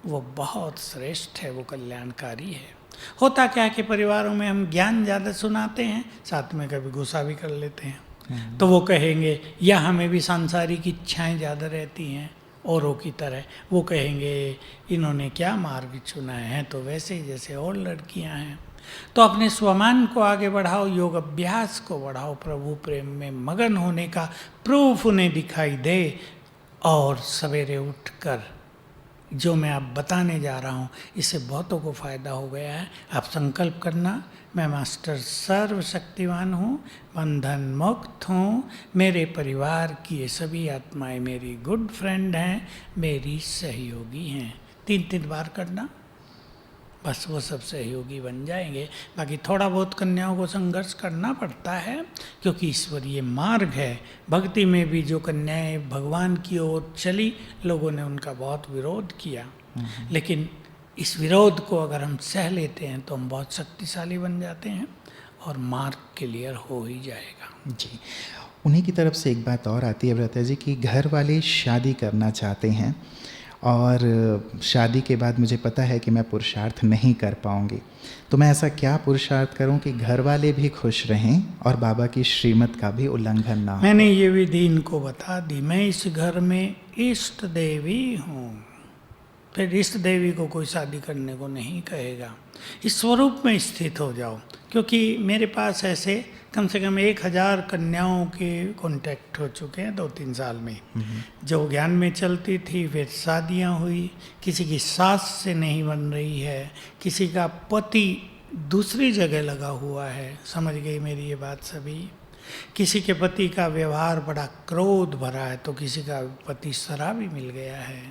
वो बहुत श्रेष्ठ है, वो कल्याणकारी है। होता क्या है कि परिवारों में हम ज्ञान ज़्यादा सुनाते हैं, साथ में कभी गुस्सा भी कर लेते हैं, तो वो कहेंगे, या हमें भी सांसारिक इच्छाएं ज़्यादा रहती हैं औरों की तरह, वो कहेंगे इन्होंने क्या मार्ग चुना है, तो वैसे ही जैसे और लड़कियां हैं। तो अपने स्वमान को आगे बढ़ाओ, योग अभ्यास को बढ़ाओ, प्रभु प्रेम में मगन होने का प्रूफ उन्हें दिखाई दे, और सवेरे उठकर जो मैं आप बताने जा रहा हूँ, इससे बहुतों को फ़ायदा हो गया है। आप संकल्प करना, मैं मास्टर सर्वशक्तिवान हूँ, बंधन मुक्त हूँ, मेरे परिवार की ये सभी आत्माएं मेरी गुड फ्रेंड हैं, मेरी सहयोगी हैं। 3 बार करना, बस वो सब सहयोगी बन जाएंगे। बाकी थोड़ा बहुत कन्याओं को संघर्ष करना पड़ता है, क्योंकि ईश्वरीय मार्ग है। भक्ति में भी जो कन्याएं भगवान की ओर चली, लोगों ने उनका बहुत विरोध किया, लेकिन इस विरोध को अगर हम सह लेते हैं तो हम बहुत शक्तिशाली बन जाते हैं और मार्ग क्लियर हो ही जाएगा। जी, उन्हीं की तरफ से एक बात और आती है व्रता जी कि घर वाले शादी करना चाहते हैं और शादी के बाद मुझे पता है कि मैं पुरुषार्थ नहीं कर पाऊंगी, तो मैं ऐसा क्या पुरुषार्थ करूं कि घर वाले भी खुश रहें और बाबा की श्रीमत का भी उल्लंघन ना हो? मैंने ये विधि इनको बता दी। मैं इस घर में इष्ट देवी हूँ, फिर इष्ट देवी को कोई शादी करने को नहीं कहेगा। इस स्वरूप में स्थित हो जाओ, क्योंकि मेरे पास ऐसे कम से कम 1000 कन्याओं के कांटेक्ट हो चुके हैं 2-3 साल में, जो ज्ञान में चलती थी, फिर शादियां हुई, किसी की सास से नहीं बन रही है, किसी का पति दूसरी जगह लगा हुआ है, समझ गई मेरी ये बात सभी। किसी के पति का व्यवहार बड़ा क्रोध भरा है, तो किसी का पति शराबी मिल गया है,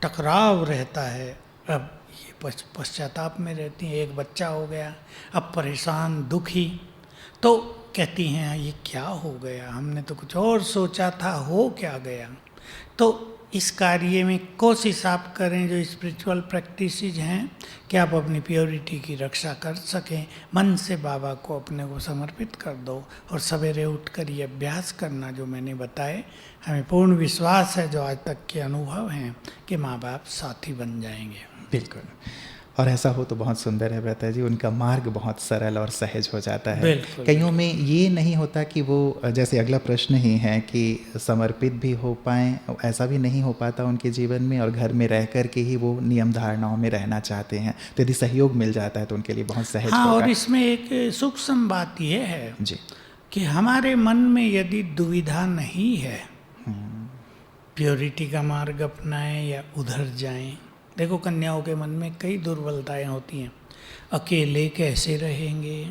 टकराव रहता है, अब ये पश्चाताप में रहती हैं, एक बच्चा हो गया, अब परेशान दुखी, तो कहती हैं ये क्या हो गया, हमने तो कुछ और सोचा था, हो क्या गया। तो इस कार्य में कोशिश आप करें, जो स्पिरिचुअल प्रैक्टिसेस हैं, कि आप अपनी प्योरिटी की रक्षा कर सकें। मन से बाबा को अपने को समर्पित कर दो और सवेरे उठकर ये अभ्यास करना जो मैंने बताए। हमें पूर्ण विश्वास है, जो आज तक के अनुभव हैं, कि माँ बाप साथी बन जाएंगे। बिल्कुल, और ऐसा हो तो बहुत सुंदर है भ्राता जी, उनका मार्ग बहुत सरल और सहज हो जाता है। बिल्कुल, कईयों में ये नहीं होता कि वो, जैसे अगला प्रश्न ही है कि समर्पित भी हो पाएँ, ऐसा भी नहीं हो पाता उनके जीवन में, और घर में रह कर के ही वो नियम धारणाओं में रहना चाहते हैं, तो यदि सहयोग मिल जाता है तो उनके लिए बहुत सहज हाँ, होगा। और इसमें एक सूक्ष्म बात यह है जी, कि हमारे मन में यदि दुविधा नहीं है, प्योरिटी का मार्ग अपनाएं या उधर जाएं। देखो, कन्याओं के मन में कई दुर्बलताएं होती हैं। अकेले कैसे रहेंगे,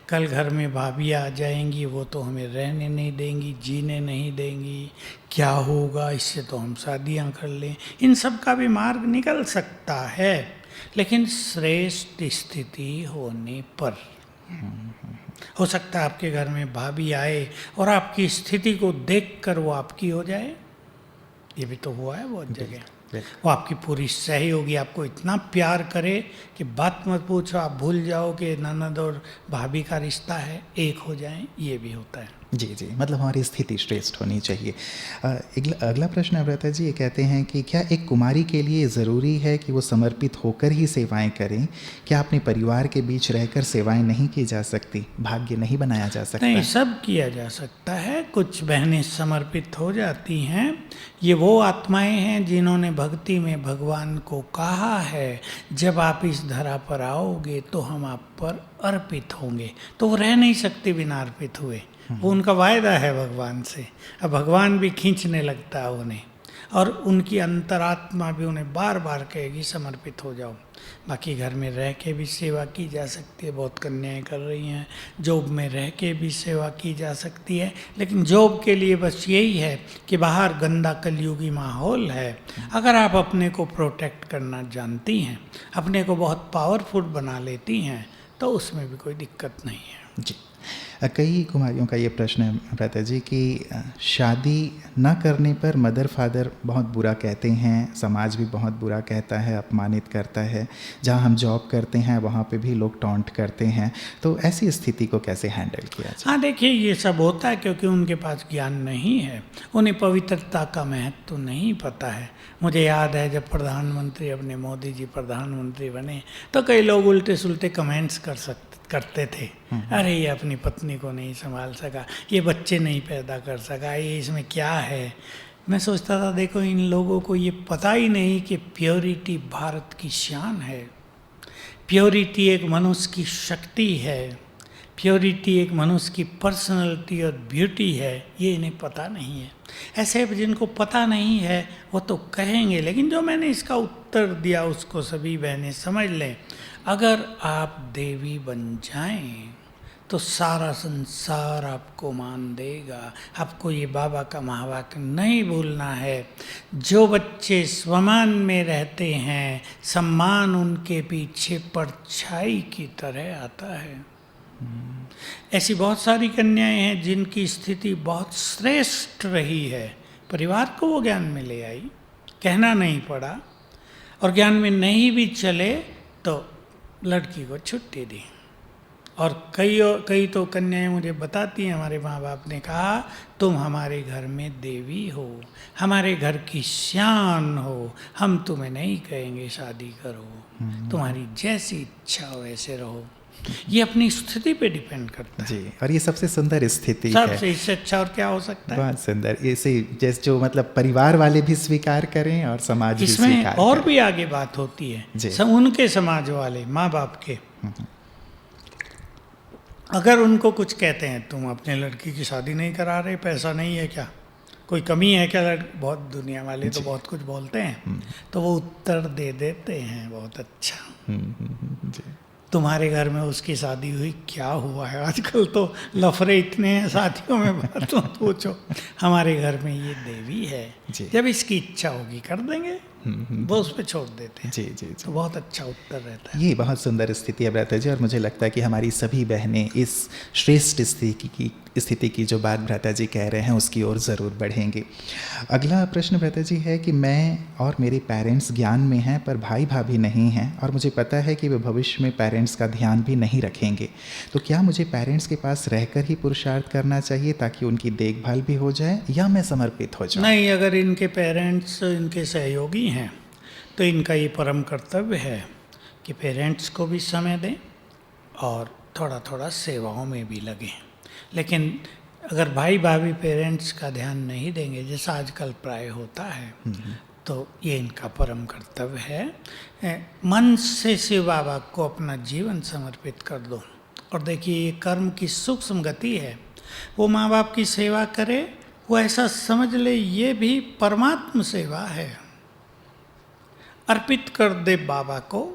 कल घर में भाभी आ जाएंगी, वो तो हमें रहने नहीं देंगी, जीने नहीं देंगी, क्या होगा, इससे तो हम शादियां कर लें। इन सब का भी मार्ग निकल सकता है, लेकिन श्रेष्ठ स्थिति होने पर। हो सकता है आपके घर में भाभी आए और आपकी स्थिति को देखकर वो आपकी हो जाए, ये भी तो हुआ है बहुत जगह। वो आपकी पूरी सहयोगी, आपको इतना प्यार करे कि बात मत पूछो, आप भूल जाओ कि ननद और भाभी का रिश्ता है, एक हो जाएं, ये भी होता है। जी जी, मतलब हमारी स्थिति श्रेष्ठ होनी चाहिए। अगला प्रश्न है भ्राता जी, ये कहते हैं कि क्या एक कुमारी के लिए ज़रूरी है कि वो समर्पित होकर ही सेवाएं करें? क्या अपने परिवार के बीच रहकर सेवाएं नहीं की जा सकती, भाग्य नहीं बनाया जा सकता? नहीं, सब किया जा सकता है। कुछ बहनें समर्पित हो जाती हैं, ये वो आत्माएं हैं जिन्होंने भक्ति में भगवान को कहा है, जब आप इस धरा पर आओगे तो हम आप पर अर्पित होंगे। तो वो रह नहीं सकते बिना अर्पित हुए, वो उनका वायदा है भगवान से। अब भगवान भी खींचने लगता है उन्हें, और उनकी अंतरात्मा भी उन्हें बार बार कहेगी समर्पित हो जाओ। बाकी घर में रह के भी सेवा की जा सकती है, बहुत कन्याएं कर रही हैं। जॉब में रह के भी सेवा की जा सकती है, लेकिन जॉब के लिए बस यही है कि बाहर गंदा कलयुगी माहौल है। अगर आप अपने को प्रोटेक्ट करना जानती हैं, अपने को बहुत पावरफुल बना लेती हैं, तो उसमें भी कोई दिक्कत नहीं है। जी, कई कुमारियों का ये प्रश्न है भ्राता जी कि शादी न करने पर मदर फादर बहुत बुरा कहते हैं, समाज भी बहुत बुरा कहता है, अपमानित करता है। जहाँ हम जॉब करते हैं वहाँ पे भी लोग टॉन्ट करते हैं, तो ऐसी स्थिति को कैसे हैंडल किया जाए? हाँ, देखिए, ये सब होता है क्योंकि उनके पास ज्ञान नहीं है, उन्हें पवित्रता का महत्व तो नहीं पता है। मुझे याद है जब प्रधानमंत्री, अपने मोदी जी प्रधानमंत्री बने, तो कई लोग उल्टे सुलटे कमेंट्स करते थे, अरे ये अपनी पत्नी को नहीं संभाल सका, ये बच्चे नहीं पैदा कर सका, ये इसमें क्या है। मैं सोचता था, देखो, इन लोगों को ये पता ही नहीं कि प्योरिटी भारत की शान है, प्योरिटी एक मनुष्य की शक्ति है, प्योरिटी एक मनुष्य की पर्सनैलिटी और ब्यूटी है, ये इन्हें पता नहीं है। ऐसे जिनको पता नहीं है वो तो कहेंगे, लेकिन जो मैंने इसका उत्तर दिया उसको सभी बहनें समझ लें। अगर आप देवी बन जाएं तो सारा संसार आपको मान देगा। आपको ये बाबा का महावाक्य नहीं भूलना है, जो बच्चे स्वमान में रहते हैं, सम्मान उनके पीछे परछाई की तरह आता है। ऐसी बहुत सारी कन्याएं हैं जिनकी स्थिति बहुत श्रेष्ठ रही है, परिवार को वो ज्ञान में ले आई, कहना नहीं पड़ा, और ज्ञान में नहीं भी चले तो लड़की को छुट्टी दी। और कई तो कन्याएं मुझे बताती हैं, हमारे माँ बाप ने कहा तुम हमारे घर में देवी हो, हमारे घर की शान हो, हम तुम्हें नहीं कहेंगे शादी करो, तुम्हारी जैसी इच्छा हो वैसे रहो। ये अपनी स्थिति पे डिपेंड करता है। जी, और ये सबसे सुंदर स्थिति है। सबसे इससे अच्छा और क्या हो सकता है? बहुत सुंदर। इसे जैसे जो मतलब परिवार वाले भी स्वीकार करें और समाज भी इसमें स्वीकार और करे। भी आगे बात होती जी। है, उनके समाज वाले माँ बाप के अगर उनको कुछ कहते हैं, तुम अपने लड़की की शादी नहीं करा रहे, पैसा नहीं है क्या, कोई कमी है क्या, बहुत दुनिया वाले तो बहुत कुछ बोलते हैं, तो वो उत्तर दे देते हैं बहुत अच्छा, जी, तुम्हारे घर में उसकी शादी हुई, क्या हुआ है, आजकल तो लफड़े इतने हैं शादियों में, बात मत पूछो, हमारे घर में ये देवी है, जी। जब इसकी इच्छा होगी कर देंगे, वो उस पर छोड़ देते हैं। जी जी जी। तो बहुत अच्छा उत्तर रहता है। ये बहुत सुंदर स्थिति है भ्राता जी, और मुझे लगता है कि हमारी सभी बहनें इस श्रेष्ठ स्थिति की जो बात भ्राता जी कह रहे हैं उसकी ओर ज़रूर बढ़ेंगे। अगला प्रश्न भ्राता जी है कि मैं और मेरे पेरेंट्स ज्ञान में हैं पर भाई भाभी नहीं हैं, और मुझे पता है कि वे भविष्य में पेरेंट्स का ध्यान भी नहीं रखेंगे, तो क्या मुझे पेरेंट्स के पास रहकर ही पुरुषार्थ करना चाहिए ताकि उनकी देखभाल भी हो जाए, या मैं समर्पित हो जाऊँ? नहीं, अगर इनके पेरेंट्स इनके सहयोगी हैं तो इनका ये परम कर्तव्य है कि पेरेंट्स को भी समय दें और थोड़ा थोड़ा सेवाओं में भी लगें। लेकिन अगर भाई भाभी पेरेंट्स का ध्यान नहीं देंगे, जैसा आजकल प्राय होता है, तो ये इनका परम कर्तव्य है। मन से शिव बाबा को अपना जीवन समर्पित कर दो, और देखिए ये कर्म की सूक्ष्म गति है। वो माँ बाप की सेवा करे, वो ऐसा समझ ले ये भी परमात्म सेवा है, अर्पित कर दे बाबा को,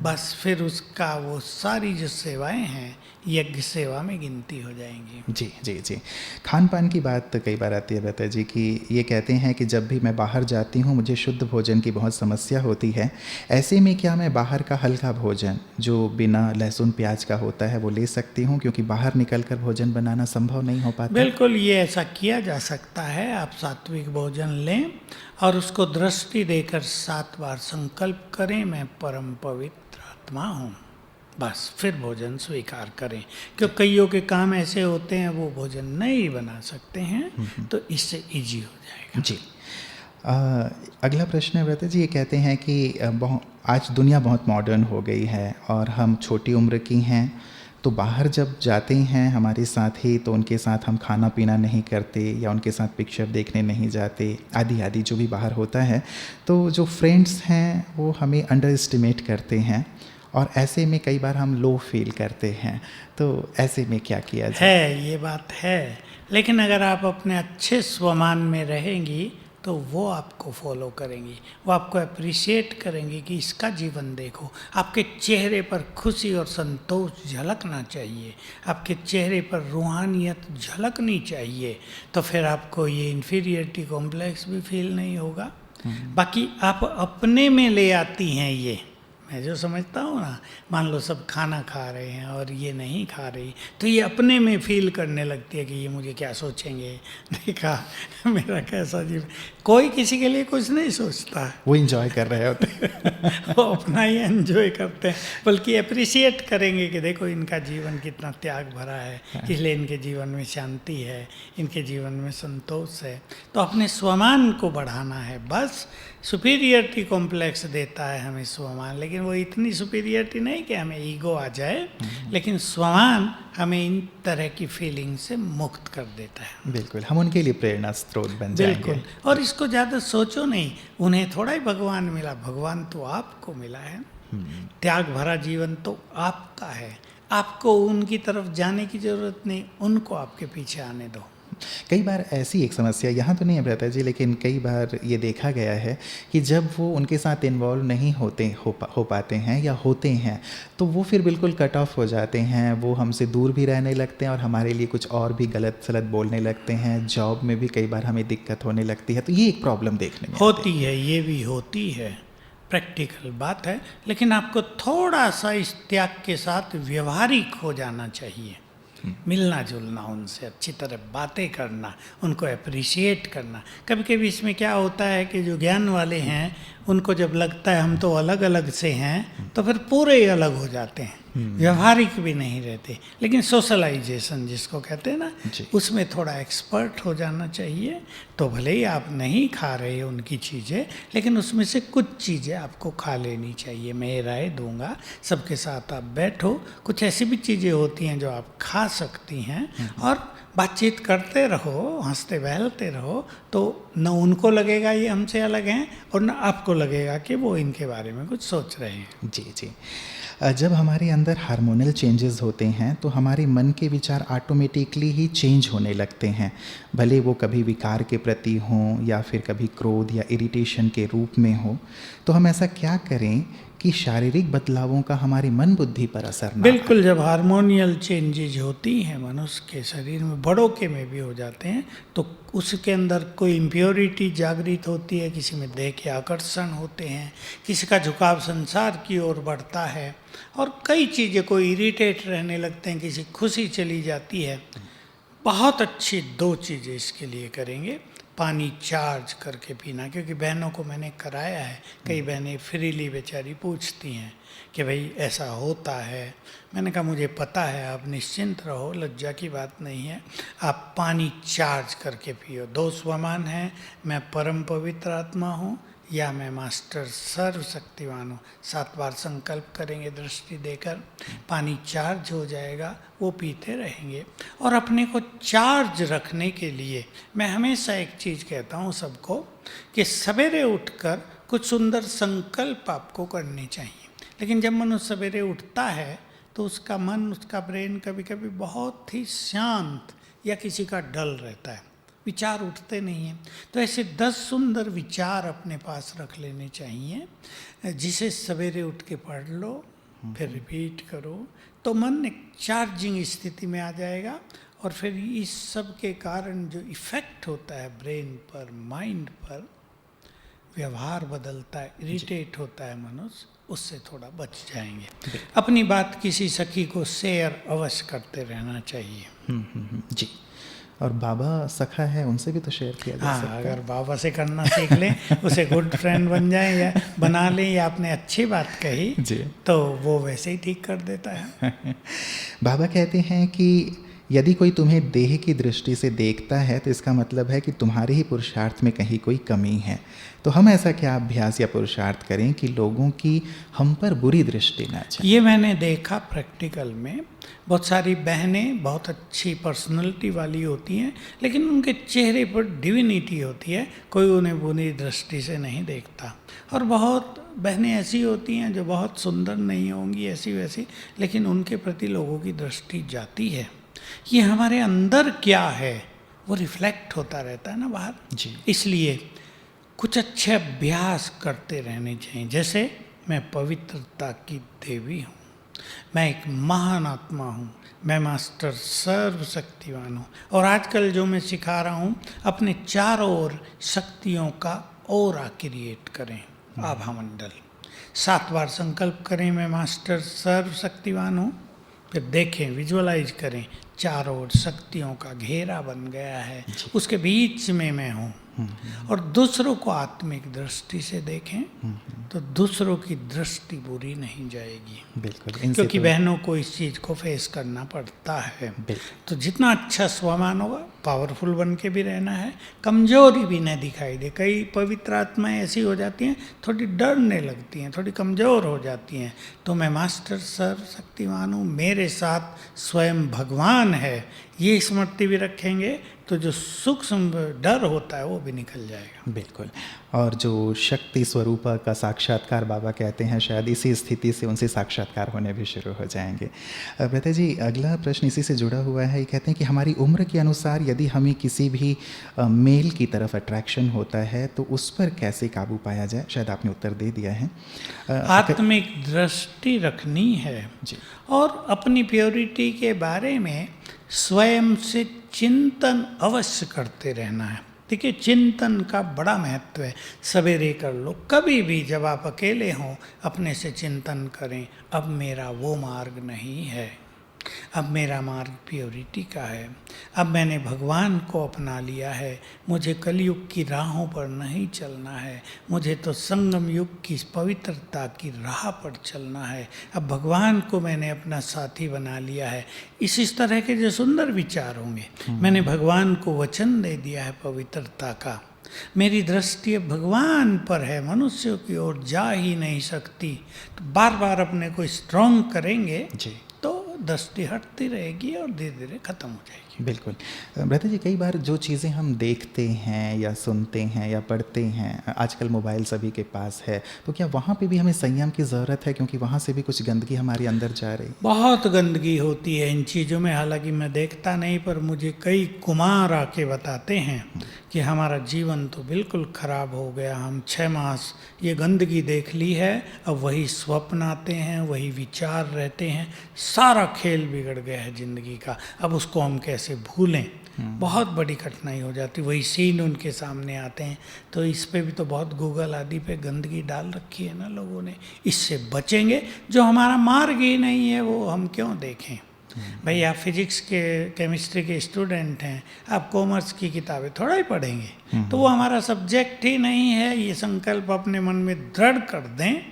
बस फिर उसका वो सारी जो सेवाएं हैं यज्ञ सेवा में गिनती हो जाएंगी। जी जी जी। खान पान की बात कई बार आती है भ्राता जी कि ये कहते हैं कि जब भी मैं बाहर जाती हूँ मुझे शुद्ध भोजन की बहुत समस्या होती है, ऐसे में क्या मैं बाहर का हल्का भोजन जो बिना लहसुन प्याज का होता है वो ले सकती हूँ, क्योंकि बाहर निकलकर भोजन बनाना संभव नहीं हो पाता? बिल्कुल, ये ऐसा किया जा सकता है। आप सात्विक भोजन लें और उसको दृष्टि देकर 7 बार संकल्प करें, मैं परम पवित्र आत्मा हूँ, बस फिर भोजन स्वीकार करें। क्योंकि कईयों के काम ऐसे होते हैं वो भोजन नहीं बना सकते हैं, तो इससे इजी हो जाएगा। जी। अगला प्रश्न है भ्राता जी, ये कहते हैं कि आज दुनिया बहुत मॉडर्न हो गई है और हम छोटी उम्र की हैं, तो बाहर जब जाते हैं हमारे साथी तो उनके साथ हम खाना पीना नहीं करते या उनके साथ पिक्चर देखने नहीं जाते, आदि आदि जो भी बाहर होता है, तो जो फ्रेंड्स हैं वो हमें अंडर एस्टिमेट करते हैं और ऐसे में कई बार हम लो फील करते हैं, तो ऐसे में क्या किया जाए? है, ये बात है, लेकिन अगर आप अपने अच्छे स्वमान में रहेंगी तो वो आपको फॉलो करेंगी, वो आपको अप्रिशिएट करेंगी कि इसका जीवन देखो। आपके चेहरे पर खुशी और संतोष झलकना चाहिए, आपके चेहरे पर रूहानियत झलकनी चाहिए, तो फिर आपको ये इन्फीरियरिटी कॉम्प्लेक्स भी फील नहीं होगा। बाकी आप अपने में ले आती हैं ये, मैं जो समझता हूँ ना, मान लो सब खाना खा रहे हैं और ये नहीं खा रही, तो ये अपने में फील करने लगती है कि ये मुझे क्या सोचेंगे, देखा मेरा कैसा जीवन। कोई किसी के लिए कुछ नहीं सोचता है, वो एंजॉय कर रहे होते हैं। वो अपना ही एंजॉय करते हैं, बल्कि अप्रिशिएट करेंगे कि देखो इनका जीवन कितना त्याग भरा है, इसलिए इनके जीवन में शांति है, इनके जीवन में संतोष है। तो अपने स्वमान को बढ़ाना है, बस सुपीरियरिटी कॉम्प्लेक्स देता है हमें स्वमान, लेकिन वो इतनी सुपीरियरिटी नहीं कि हमें ईगो आ जाए, लेकिन स्वमान हमें इन तरह की फीलिंग से मुक्त कर देता है। बिल्कुल, हम उनके लिए प्रेरणा स्रोत बन जाएंगे। बिल्कुल, और इसको ज़्यादा सोचो नहीं, उन्हें थोड़ा ही भगवान मिला, भगवान तो आपको मिला है। त्याग भरा जीवन तो आपका है, आपको उनकी तरफ जाने की ज़रूरत नहीं, उनको आपके पीछे आने दो। कई बार ऐसी एक समस्या यहाँ तो नहीं है भ्राता जी, लेकिन कई बार ये देखा गया है कि जब वो उनके साथ इन्वॉल्व नहीं हो पाते हैं या होते हैं, तो वो फिर बिल्कुल कट ऑफ हो जाते हैं, वो हमसे दूर भी रहने लगते हैं और हमारे लिए कुछ और भी गलत सलत बोलने लगते हैं। जॉब में भी कई बार हमें दिक्कत होने लगती है, तो ये एक प्रॉब्लम देखने में होती है, ये भी होती है, प्रैक्टिकल बात है, लेकिन आपको थोड़ा सा इस त्याग के साथ व्यवहारिक हो जाना चाहिए, मिलना जुलना, उनसे अच्छी तरह बातें करना, उनको अप्रिशिएट करना। कभी कभी इसमें क्या होता है कि जो ज्ञान वाले हैं उनको जब लगता है हम तो अलग अलग से हैं तो फिर पूरे ही अलग हो जाते हैं, व्यवहारिक भी नहीं रहते। लेकिन सोशलाइजेशन जिसको कहते हैं ना, जी। उसमें थोड़ा एक्सपर्ट हो जाना चाहिए। तो भले ही आप नहीं खा रहे उनकी चीज़ें, लेकिन उसमें से कुछ चीज़ें आपको खा लेनी चाहिए। मैं ये राय दूंगा, सबके साथ आप बैठो, कुछ ऐसी भी चीज़ें होती हैं जो आप खा सकती हैं और बातचीत करते रहो, हंसते बहलते रहो, तो न उनको लगेगा ये हमसे अलग हैं और न आपको लगेगा कि वो इनके बारे में कुछ सोच रहे हैं। जी जी। जब हमारे अंदर हार्मोनल चेंजेस होते हैं तो हमारे मन के विचार ऑटोमेटिकली ही चेंज होने लगते हैं, भले वो कभी विकार के प्रति हों या फिर कभी क्रोध या इरिटेशन के रूप में हो। तो हम ऐसा क्या करें कि शारीरिक बदलावों का हमारी मन बुद्धि पर असर ना बिल्कुल, जब हार्मोनियल चेंजेज होती हैं मनुष्य के शरीर में, बड़ों के में भी हो जाते हैं, तो उसके अंदर कोई इम्प्योरिटी जागृत होती है, किसी में देह के आकर्षण होते हैं, किसी का झुकाव संसार की ओर बढ़ता है और कई चीज़ें, कोई इरिटेट रहने लगते हैं, किसी खुशी चली जाती है। बहुत अच्छी 2 चीज़ें इसके लिए करेंगे। पानी चार्ज करके पीना, क्योंकि बहनों को मैंने कराया है, कई बहनें फ्रीली बेचारी पूछती हैं कि भाई ऐसा होता है। मैंने कहा मुझे पता है, आप निश्चिंत रहो, लज्जा की बात नहीं है, आप पानी चार्ज करके पियो। 2 स्वमान हैं, मैं परम पवित्र आत्मा हूँ या मैं मास्टर सर्वशक्तिमान हूँ। 7 बार संकल्प करेंगे दृष्टि देकर, पानी चार्ज हो जाएगा, वो पीते रहेंगे। और अपने को चार्ज रखने के लिए मैं हमेशा एक चीज़ कहता हूँ सबको कि सवेरे उठकर कुछ सुंदर संकल्प आपको करने चाहिए। लेकिन जब मनुष्य सवेरे उठता है तो उसका मन, उसका ब्रेन कभी कभी बहुत ही शांत या किसी का डल रहता है, विचार उठते नहीं हैं। तो ऐसे 10 सुंदर विचार अपने पास रख लेने चाहिए, जिसे सवेरे उठ के पढ़ लो, फिर रिपीट करो, तो मन एक चार्जिंग स्थिति में आ जाएगा। और फिर इस सब के कारण जो इफ़ेक्ट होता है ब्रेन पर, माइंड पर, व्यवहार बदलता है, इरिटेट होता है मनुष्य, उससे थोड़ा बच जाएंगे। अपनी बात किसी सखी को शेयर अवश्य करते रहना चाहिए। जी। और बाबा सखा है, उनसे भी तो शेयर किया जा सकता है। अगर बाबा से करना सीख लें, उसे गुड फ्रेंड बन जाए या बना लें, या आपने अच्छी बात कही जी। तो वो वैसे ही ठीक कर देता है। बाबा कहते हैं कि यदि कोई तुम्हें देह की दृष्टि से देखता है तो इसका मतलब है कि तुम्हारे ही पुरुषार्थ में कहीं कोई कमी है। तो हम ऐसा क्या अभ्यास या पुरुषार्थ करें कि लोगों की हम पर बुरी दृष्टि ना जाए? ये मैंने देखा प्रैक्टिकल में, बहुत सारी बहनें बहुत अच्छी पर्सनैलिटी वाली होती हैं, लेकिन उनके चेहरे पर डिविनिटी होती है, कोई उन्हें बुरी दृष्टि से नहीं देखता। और बहुत बहनें ऐसी होती हैं जो बहुत सुंदर नहीं होंगी, ऐसी वैसी, लेकिन उनके प्रति लोगों की दृष्टि जाती है। ये हमारे अंदर क्या है वो रिफ्लेक्ट होता रहता है ना बाहर। जी। इसलिए कुछ अच्छे अभ्यास करते रहने चाहिए। जैसे मैं पवित्रता की देवी हूँ, मैं एक महान आत्मा हूँ, मैं मास्टर सर्वशक्तिवान हूँ। और आजकल जो मैं सिखा रहा हूँ, अपने चारों ओर शक्तियों का ऑरा क्रिएट करें, आभा मंडल। 7 बार संकल्प करें मैं मास्टर सर्वशक्तिवान हूँ, फिर देखें, विजुअलाइज करें, चारों ओर शक्तियों का घेरा बन गया है, उसके बीच में मैं हूँ। और दूसरों को आत्मिक दृष्टि से देखें तो दूसरों की दृष्टि बुरी नहीं जाएगी। बिल्कुल। क्योंकि बहनों को इस चीज़ को फेस करना पड़ता है। तो जितना अच्छा स्वमान होगा, पावरफुल बन के भी रहना है, कमजोरी भी न दिखाई दे। कई पवित्र आत्माएं ऐसी हो जाती हैं, थोड़ी डरने लगती हैं, थोड़ी कमज़ोर हो जाती हैं। तो मैं मास्टर सर्वशक्तिमान हूँ, मेरे साथ स्वयं भगवान है, ये स्मृति भी रखेंगे तो जो सूक्ष्म डर होता है वो भी निकल जाएगा। बिल्कुल। और जो शक्ति स्वरूप का साक्षात्कार बाबा कहते हैं, शायद इसी स्थिति से उनसे साक्षात्कार होने भी शुरू हो जाएंगे। बेटा जी, अगला प्रश्न इसी से जुड़ा हुआ है। ये कहते हैं कि हमारी उम्र के अनुसार यदि हमें किसी भी मेल की तरफ अट्रैक्शन होता है तो उस पर कैसे काबू पाया जाए? शायद आपने उत्तर दे दिया है। आत्मिक दृष्टि रखनी है जी। और अपनी प्योरिटी के बारे में स्वयं से चिंतन अवश्य करते रहना है। देखिए, चिंतन का बड़ा महत्व है। सवेरे कर लो, कभी भी जब आप अकेले हों अपने से चिंतन करें, अब मेरा वो मार्ग नहीं है, अब मेरा मार्ग प्योरिटी का है। अब मैंने भगवान को अपना लिया है। मुझे कलयुग की राहों पर नहीं चलना है, मुझे तो संगम युग की पवित्रता की राह पर चलना है। अब भगवान को मैंने अपना साथी बना लिया है। इस तरह के जो सुंदर विचार होंगे, मैंने भगवान को वचन दे दिया है पवित्रता का। मेरी दृष्टि अब भगवान पर है, मनुष्यों की ओर जा ही नहीं सकती। तो बार बार अपने को स्ट्रॉन्ग करेंगे जी, तो दृष्टि हटती रहेगी और धीरे धीरे खत्म हो जाएगी। बिल्कुल। ब्रता जी, कई बार जो चीज़ें हम देखते हैं या सुनते हैं या पढ़ते हैं, आजकल मोबाइल सभी के पास है, तो क्या वहाँ पे भी हमें संयम की ज़रूरत है, क्योंकि वहाँ से भी कुछ गंदगी हमारे अंदर जा रही? बहुत गंदगी होती है इन चीज़ों में। हालांकि मैं देखता नहीं, पर मुझे कई कुमार आके बताते हैं कि हमारा जीवन तो बिल्कुल खराब हो गया। हम 6 मास ये गंदगी देख ली है, अब वही स्वप्न आते हैं, वही विचार रहते हैं, सारा खेल बिगड़ गया है ज़िंदगी का। अब उसको हम कैसे भूलें, बहुत बड़ी कठिनाई हो जाती। वही सीन उनके सामने आते हैं। तो इस पे भी तो बहुत गूगल आदि पे गंदगी डाल रखी है ना लोगों ने। इससे बचेंगे। जो हमारा मार्ग ही नहीं है वो हम क्यों देखें? भाई आप फिजिक्स के केमिस्ट्री के स्टूडेंट हैं, आप कॉमर्स की किताबें थोड़ा ही पढ़ेंगे, तो वो हमारा सब्जेक्ट ही नहीं है। ये संकल्प अपने मन में दृढ़ कर दें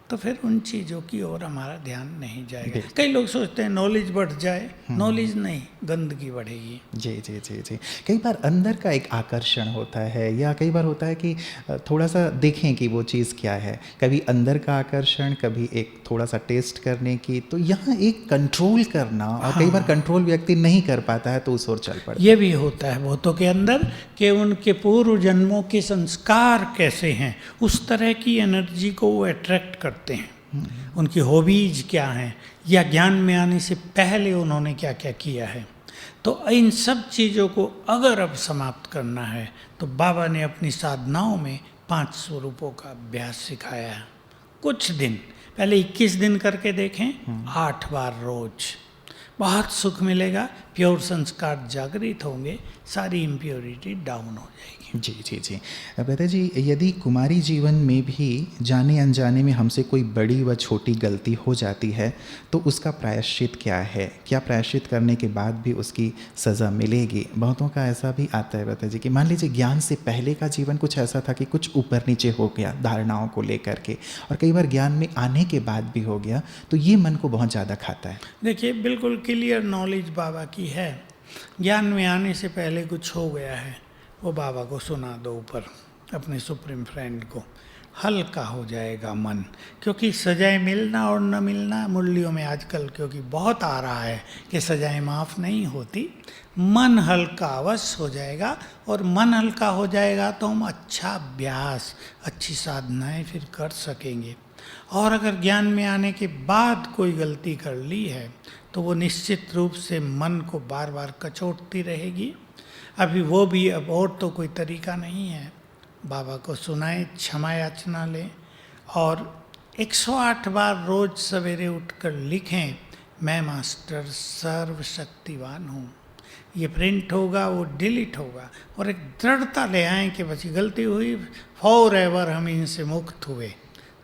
तो फिर उन चीज़ों की ओर हमारा ध्यान नहीं जाएगा। कई लोग सोचते हैं नॉलेज बढ़ जाए, नॉलेज नहीं, गंदगी बढ़ेगी। जी जी जी जी। कई बार अंदर का एक आकर्षण होता है, या कई बार होता है कि थोड़ा सा देखें कि वो चीज़ क्या है। कभी अंदर का आकर्षण, कभी एक थोड़ा सा टेस्ट करने की। तो यहाँ एक कंट्रोल करना, और कई बार कंट्रोल व्यक्ति नहीं कर पाता है तो उस ओर चल पड़ता है। ये भी होता है बहुतों के अंदर कि उनके पूर्व जन्मों के संस्कार कैसे हैं, उस तरह की एनर्जी को वो अट्रैक्ट करते हैं। उनकी हॉबीज क्या हैं, या ज्ञान में आने से पहले उन्होंने क्या क्या किया है। तो इन सब चीज़ों को अगर अब समाप्त करना है तो बाबा ने अपनी साधनाओं में 5 स्वरूपों का अभ्यास सिखाया है। कुछ दिन पहले 21 दिन करके देखें, 8 बार रोज, बहुत सुख मिलेगा। प्योर संस्कार जागृत होंगे, सारी इम्प्योरिटी डाउन हो जाएगी। जी जी जी। ब्रता जी, यदि कुमारी जीवन में भी जाने अनजाने में हमसे कोई बड़ी व छोटी गलती हो जाती है तो उसका प्रायश्चित क्या है? क्या प्रायश्चित करने के बाद भी उसकी सज़ा मिलेगी? बहुतों का ऐसा भी आता है ब्रता जी कि मान लीजिए ज्ञान से पहले का जीवन कुछ ऐसा था कि कुछ ऊपर नीचे हो गया धारणाओं को लेकर के, और कई बार ज्ञान में आने के बाद भी हो गया, तो ये मन को बहुत ज़्यादा खाता है। देखिए, बिल्कुल क्लियर नॉलेज बाबा की है। ज्ञान में आने से पहले कुछ हो गया है, वो बाबा को सुना दो ऊपर, अपने सुप्रीम फ्रेंड को, हल्का हो जाएगा मन। क्योंकि सजाएं मिलना और न मिलना मुरलियों में आजकल क्योंकि बहुत आ रहा है कि सजाएं माफ़ नहीं होती। मन हल्का अवश्य हो जाएगा, और मन हल्का हो जाएगा तो हम अच्छा अभ्यास, अच्छी साधनाएं फिर कर सकेंगे। और अगर ज्ञान में आने के बाद कोई गलती कर ली है तो वो निश्चित रूप से मन को बार बार कचोटती रहेगी। अभी वो भी, अब और तो कोई तरीका नहीं है। बाबा को सुनाएं, क्षमा याचना लें, और 108 बार रोज़ सवेरे उठकर लिखें, मैं मास्टर सर्वशक्तिवान हूँ। ये प्रिंट होगा, वो डिलीट होगा, और एक दृढ़ता ले आएँ कि बस गलती हुई, फॉर एवर हम इनसे मुक्त हुए,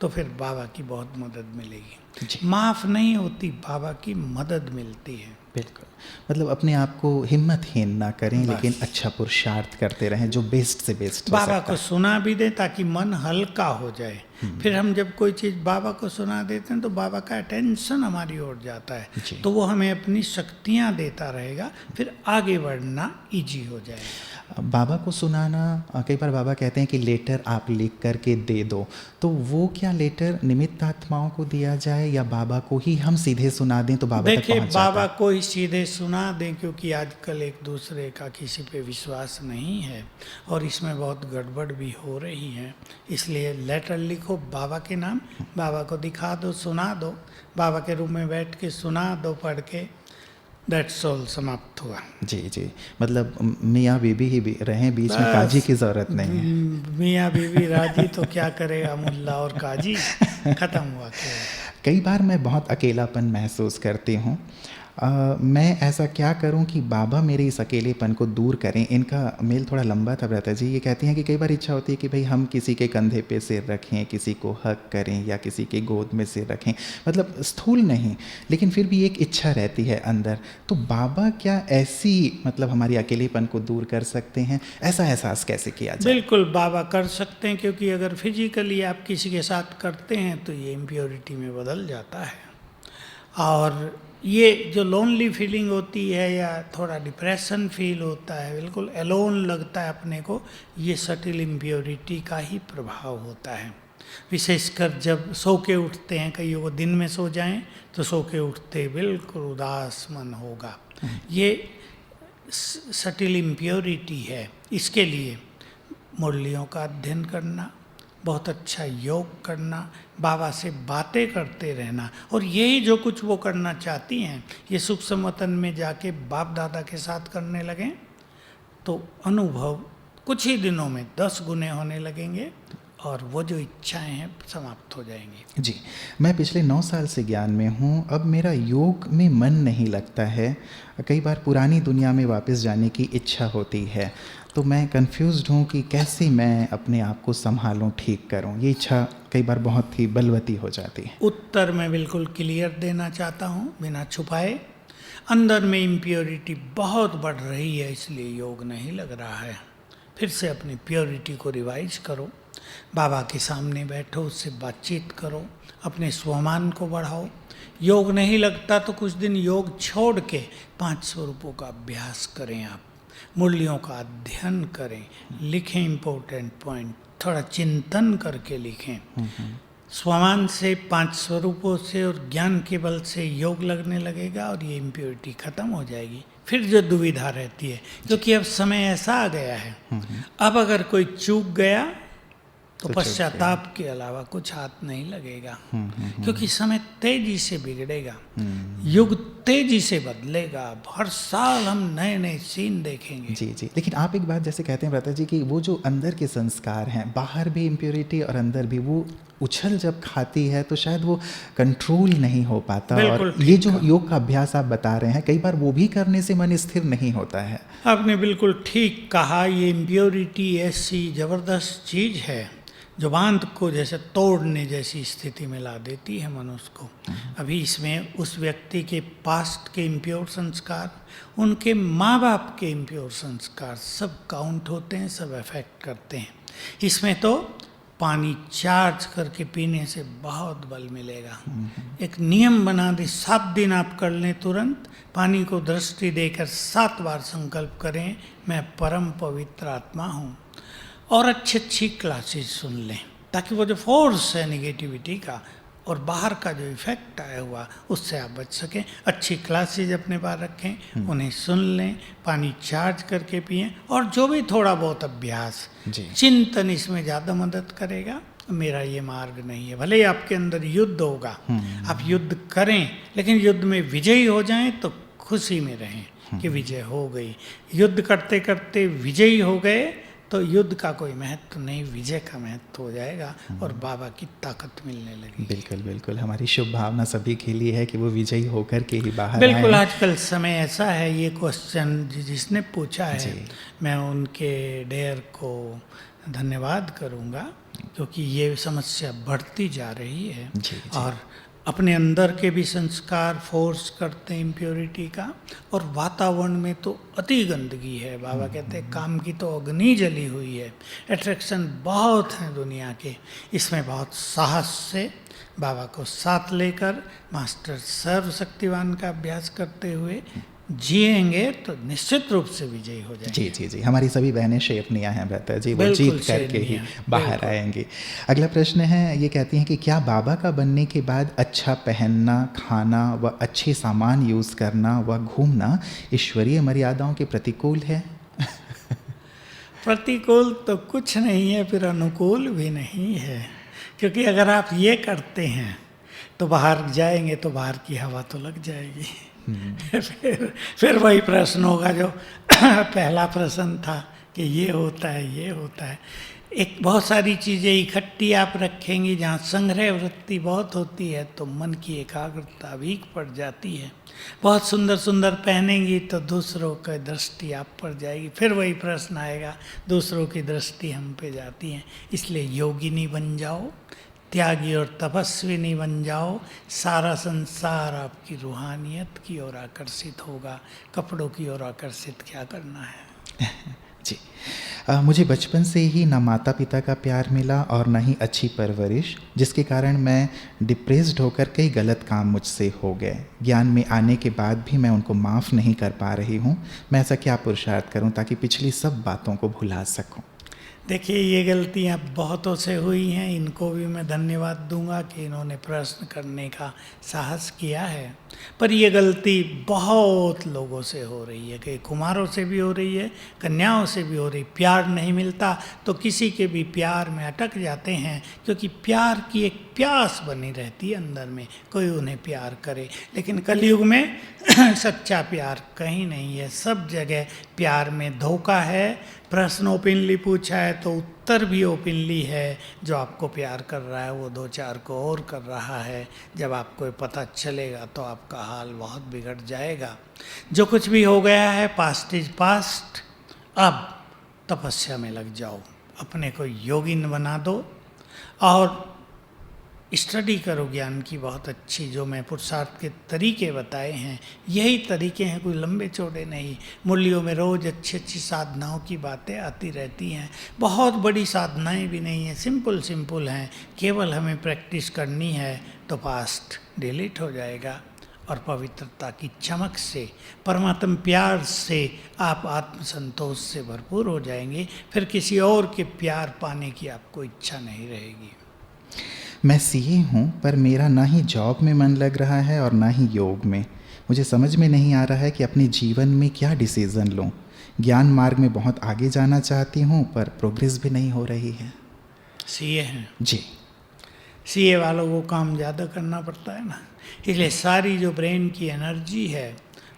तो फिर बाबा की बहुत मदद मिलेगी। माफ़ नहीं होती, बाबा की मदद मिलती है। बिल्कुल, मतलब अपने आप को हिम्मतहीन ना करें, लेकिन अच्छा पुरुषार्थ करते रहें जो बेस्ट से बेस्ट हो बाबा सकता को सुना भी दें ताकि मन हल्का हो जाए। फिर हम जब कोई चीज़ बाबा को सुना देते हैं तो बाबा का अटेंशन हमारी ओर जाता है, तो वो हमें अपनी शक्तियाँ देता रहेगा, फिर आगे बढ़ना इजी हो जाएगा। बाबा को सुनाना, कई बार बाबा कहते हैं कि लेटर आप लिख करके दे दो, तो वो क्या लेटर निमित्त आत्माओं को दिया जाए या बाबा को ही हम सीधे सुना दें तो बाबा तक देखिए, पहुंच जाता बाबा है? को ही सीधे सुना दें, क्योंकि आजकल एक दूसरे का किसी पे विश्वास नहीं है और इसमें बहुत गड़बड़ भी हो रही है। इसलिए लेटर लिखो बाबा के नाम, बाबा को दिखा दो, सुना दो, बाबा के रूम में बैठ के सुना दो पढ़ के, दैट्स ऑल, समाप्त हुआ। जी जी, मतलब मियाँ बीबी ही भी रहें, बीच में काजी की ज़रूरत नहीं है। मियाँ बीवी राजी तो क्या करेगा मुल्ला और काजी, ख़त्म हुआ खेल। कई बार मैं बहुत अकेलापन महसूस करती हूँ, मैं ऐसा क्या करूं कि बाबा मेरे इस अकेलेपन को दूर करें। इनका मेल थोड़ा लंबा था भ्राता जी। ये कहती हैं कि कई बार इच्छा होती है कि भाई हम किसी के कंधे पे सिर रखें, किसी को हक करें या किसी के गोद में सिर रखें, मतलब स्थूल नहीं, लेकिन फिर भी एक इच्छा रहती है अंदर। तो बाबा क्या ऐसी मतलब हमारी अकेलेपन को दूर कर सकते हैं? ऐसा एहसास कैसे किया जाए? बिल्कुल बाबा कर सकते हैं, क्योंकि अगर फिजिकली आप किसी के साथ करते हैं तो ये इम्प्योरिटी में बदल जाता है। और ये जो लोनली फीलिंग होती है या थोड़ा डिप्रेशन फील होता है, बिल्कुल अलोन लगता है अपने को, ये सटिल इम्प्योरिटी का ही प्रभाव होता है। विशेषकर जब सो के उठते हैं, कईयों को दिन में सो जाएं तो सो के उठते बिल्कुल उदास मन होगा, ये सटिल इम्प्योरिटी है। इसके लिए मुरलियों का अध्ययन करना, बहुत अच्छा योग करना, बाबा से बातें करते रहना, और यही जो कुछ वो करना चाहती हैं ये सूक्ष्म वतन में जाके बाप दादा के साथ करने लगें तो अनुभव कुछ ही दिनों में 10 गुने होने लगेंगे और वो जो इच्छाएं हैं समाप्त हो जाएंगी। जी, मैं पिछले 9 साल से ज्ञान में हूँ। अब मेरा योग में मन नहीं लगता है। कई बार पुरानी दुनिया में वापस जाने की इच्छा होती है, तो मैं कंफ्यूज्ड हूँ कि कैसे मैं अपने आप को संभालूँ, ठीक करूँ। ये इच्छा कई बार बहुत ही बलवती हो जाती है। उत्तर मैं बिल्कुल क्लियर देना चाहता हूँ बिना छुपाए। अंदर में इम्प्योरिटी बहुत बढ़ रही है, इसलिए योग नहीं लग रहा है। फिर से अपनी प्योरिटी को रिवाइज करो, बाबा के सामने बैठो, उससे बातचीत करो, अपने स्वमान को बढ़ाओ। योग नहीं लगता तो कुछ दिन योग छोड़ के 5 स्वरूपों का अभ्यास करें, आप मुरलियों का अध्ययन करें, लिखें इम्पोर्टेंट पॉइंट, थोड़ा चिंतन करके लिखें। स्वमान से 5 स्वरूपों से और ज्ञान के बल से योग लगने लगेगा और ये इम्प्योरिटी खत्म हो जाएगी। फिर जो दुविधा रहती है, क्योंकि अब समय ऐसा आ गया है, अब अगर कोई चूक गया तो पश्चाताप के अलावा कुछ हाथ नहीं लगेगा, क्योंकि समय तेजी से बिगड़ेगा, युग तेजी से बदलेगा। हर साल हम नए नए सीन देखेंगे। जी जी, लेकिन आप एक बात जैसे कहते हैं भ्राता जी कि वो जो अंदर के संस्कार हैं, बाहर भी इम्प्योरिटी और अंदर भी, वो उछल जब खाती है तो शायद वो कंट्रोल नहीं हो पाता। और ये जो योग का अभ्यास आप बता रहे हैं, कई बार वो भी करने से मन स्थिर नहीं होता है। आपने बिल्कुल ठीक कहा। ये इम्प्योरिटी ऐसी ज़बरदस्त चीज़ है जो बांध को जैसे तोड़ने जैसी स्थिति में ला देती है मनुष्य को। अभी इसमें उस व्यक्ति के पास्ट के इम्प्योर संस्कार, उनके माँ बाप के इम्प्योर संस्कार सब काउंट होते हैं, सब अफेक्ट करते हैं। इसमें तो पानी चार्ज करके पीने से बहुत बल मिलेगा। एक नियम बना दे, 7 दिन आप कर लें, तुरंत पानी को दृष्टि देकर 7 बार संकल्प करें, मैं परम पवित्र आत्मा हूँ, और अच्छी क्लासेस सुन लें, ताकि वो जो फोर्स है निगेटिविटी का और बाहर का जो इफेक्ट आया हुआ, उससे आप बच सकें। अच्छी क्लासेज अपने पास रखें, उन्हें सुन लें, पानी चार्ज करके पिएं, और जो भी थोड़ा बहुत अभ्यास, चिंतन इसमें ज़्यादा मदद करेगा। मेरा ये मार्ग नहीं है, भले ही आपके अंदर युद्ध होगा, आप युद्ध करें, लेकिन युद्ध में विजयी हो जाएं तो खुशी में रहें कि विजय हो गई। युद्ध करते करते विजयी हो गए तो युद्ध का कोई महत्व नहीं, विजय का महत्व हो जाएगा और बाबा की ताकत मिलने लगी। बिल्कुल बिल्कुल, हमारी शुभ भावना सभी के लिए है कि वो विजयी होकर के ही बाहर बिल्कुल आए। आजकल समय ऐसा है, ये क्वेश्चन जिसने पूछा है, मैं उनके डेयर को धन्यवाद करूँगा, क्योंकि ये समस्या बढ़ती जा रही है। और अपने अंदर के भी संस्कार फोर्स करते हैं इम्प्योरिटी का, और वातावरण में तो अति गंदगी है। बाबा कहते हैं काम की तो अग्नि जली हुई है, अट्रैक्शन बहुत हैं दुनिया के। इसमें बहुत साहस से बाबा को साथ लेकर मास्टर सर्वशक्तिवान का अभ्यास करते हुए जिएंगे तो निश्चित रूप से विजयी हो जाएंगे। जी जी जी, हमारी सभी बहनें शेफनियाँ हैं भ्राता जी, वो जीत करके ही बाहर आएंगी। अगला प्रश्न है, ये कहती हैं कि क्या बाबा का बनने के बाद अच्छा पहनना, खाना व अच्छे सामान यूज़ करना व घूमना ईश्वरीय मर्यादाओं के प्रतिकूल है? प्रतिकूल तो कुछ नहीं है, फिर अनुकूल भी नहीं है, क्योंकि अगर आप ये करते हैं तो बाहर जाएंगे तो बाहर की हवा तो लग जाएगी। फिर वही प्रश्न होगा जो पहला प्रश्न था कि ये होता है, ये होता है। एक बहुत सारी चीज़ें इकट्ठी आप रखेंगी, जहाँ संग्रह वृत्ति बहुत होती है तो मन की एकाग्रता वीक पड़ जाती है। बहुत सुंदर सुंदर पहनेंगी तो दूसरों की दृष्टि आप पर जाएगी, फिर वही प्रश्न आएगा, दूसरों की दृष्टि हम पे जाती है। इसलिए योगिनी बन जाओ, त्यागी और तपस्विनी बन जाओ, सारा संसार आपकी रूहानियत की ओर आकर्षित होगा। कपड़ों की ओर आकर्षित क्या करना है। जी, मुझे बचपन से ही ना माता पिता का प्यार मिला और ना ही अच्छी परवरिश, जिसके कारण मैं डिप्रेस्ड होकर कई गलत काम मुझसे हो गए। ज्ञान में आने के बाद भी मैं उनको माफ़ नहीं कर पा रही हूँ। मैं ऐसा क्या पुरुषार्थ करूँ ताकि पिछली सब बातों को भुला सकूँ। देखिए, ये गलतियाँ बहुतों से हुई हैं, इनको भी मैं धन्यवाद दूंगा कि इन्होंने प्रश्न करने का साहस किया है। पर ये गलती बहुत लोगों से हो रही है, कई कुमारों से भी हो रही है, कन्याओं से भी हो रही। प्यार नहीं मिलता तो किसी के भी प्यार में अटक जाते हैं, क्योंकि प्यार की एक प्यास बनी रहती है अंदर में, कोई उन्हें प्यार करे। लेकिन कलयुग में सच्चा प्यार कहीं नहीं है, सब जगह प्यार में धोखा है। प्रश्न ओपनली पूछा है तो उत्तर भी ओपनली है। जो आपको प्यार कर रहा है वो दो चार को और कर रहा है। जब आपको पता चलेगा तो आपका हाल बहुत बिगड़ जाएगा। जो कुछ भी हो गया है, पास्ट इज पास्ट। अब तपस्या में लग जाओ, अपने को योगिन बना दो और स्टडी करो ज्ञान की बहुत अच्छी। जो मैं पुरुषार्थ के तरीके बताए हैं, यही तरीके हैं, कोई लंबे चौड़े नहीं। मुरलियों में रोज़ अच्छी अच्छी साधनाओं की बातें आती रहती हैं। बहुत बड़ी साधनाएं भी नहीं हैं, सिंपल सिंपल हैं। केवल हमें प्रैक्टिस करनी है तो पास्ट डिलीट हो जाएगा और पवित्रता की चमक से, परमात्मा प्यार से आप आत्मसंतोष से भरपूर हो जाएंगे। फिर किसी और के प्यार पाने की आपको इच्छा नहीं रहेगी। मैं सीए हूँ, पर मेरा ना ही जॉब में मन लग रहा है और ना ही योग में। मुझे समझ में नहीं आ रहा है कि अपने जीवन में क्या डिसीज़न लूँ। ज्ञान मार्ग में बहुत आगे जाना चाहती हूँ, पर प्रोग्रेस भी नहीं हो रही है। सीए हैं जी। सीए वालों को काम ज़्यादा करना पड़ता है ना, इसलिए सारी जो ब्रेन की एनर्जी है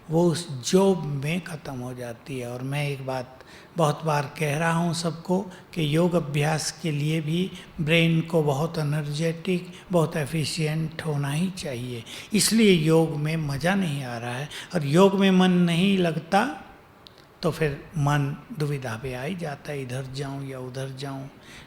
वो उस जॉब में ख़त्म हो जाती है। और मैं एक बात बहुत बार कह रहा हूँ सबको कि योग अभ्यास के लिए भी ब्रेन को बहुत एनर्जेटिक, बहुत एफिशिएंट होना ही चाहिए। इसलिए योग में मज़ा नहीं आ रहा है, और योग में मन नहीं लगता तो फिर मन दुविधा पे आ ही जाता है, इधर जाऊं या उधर जाऊं।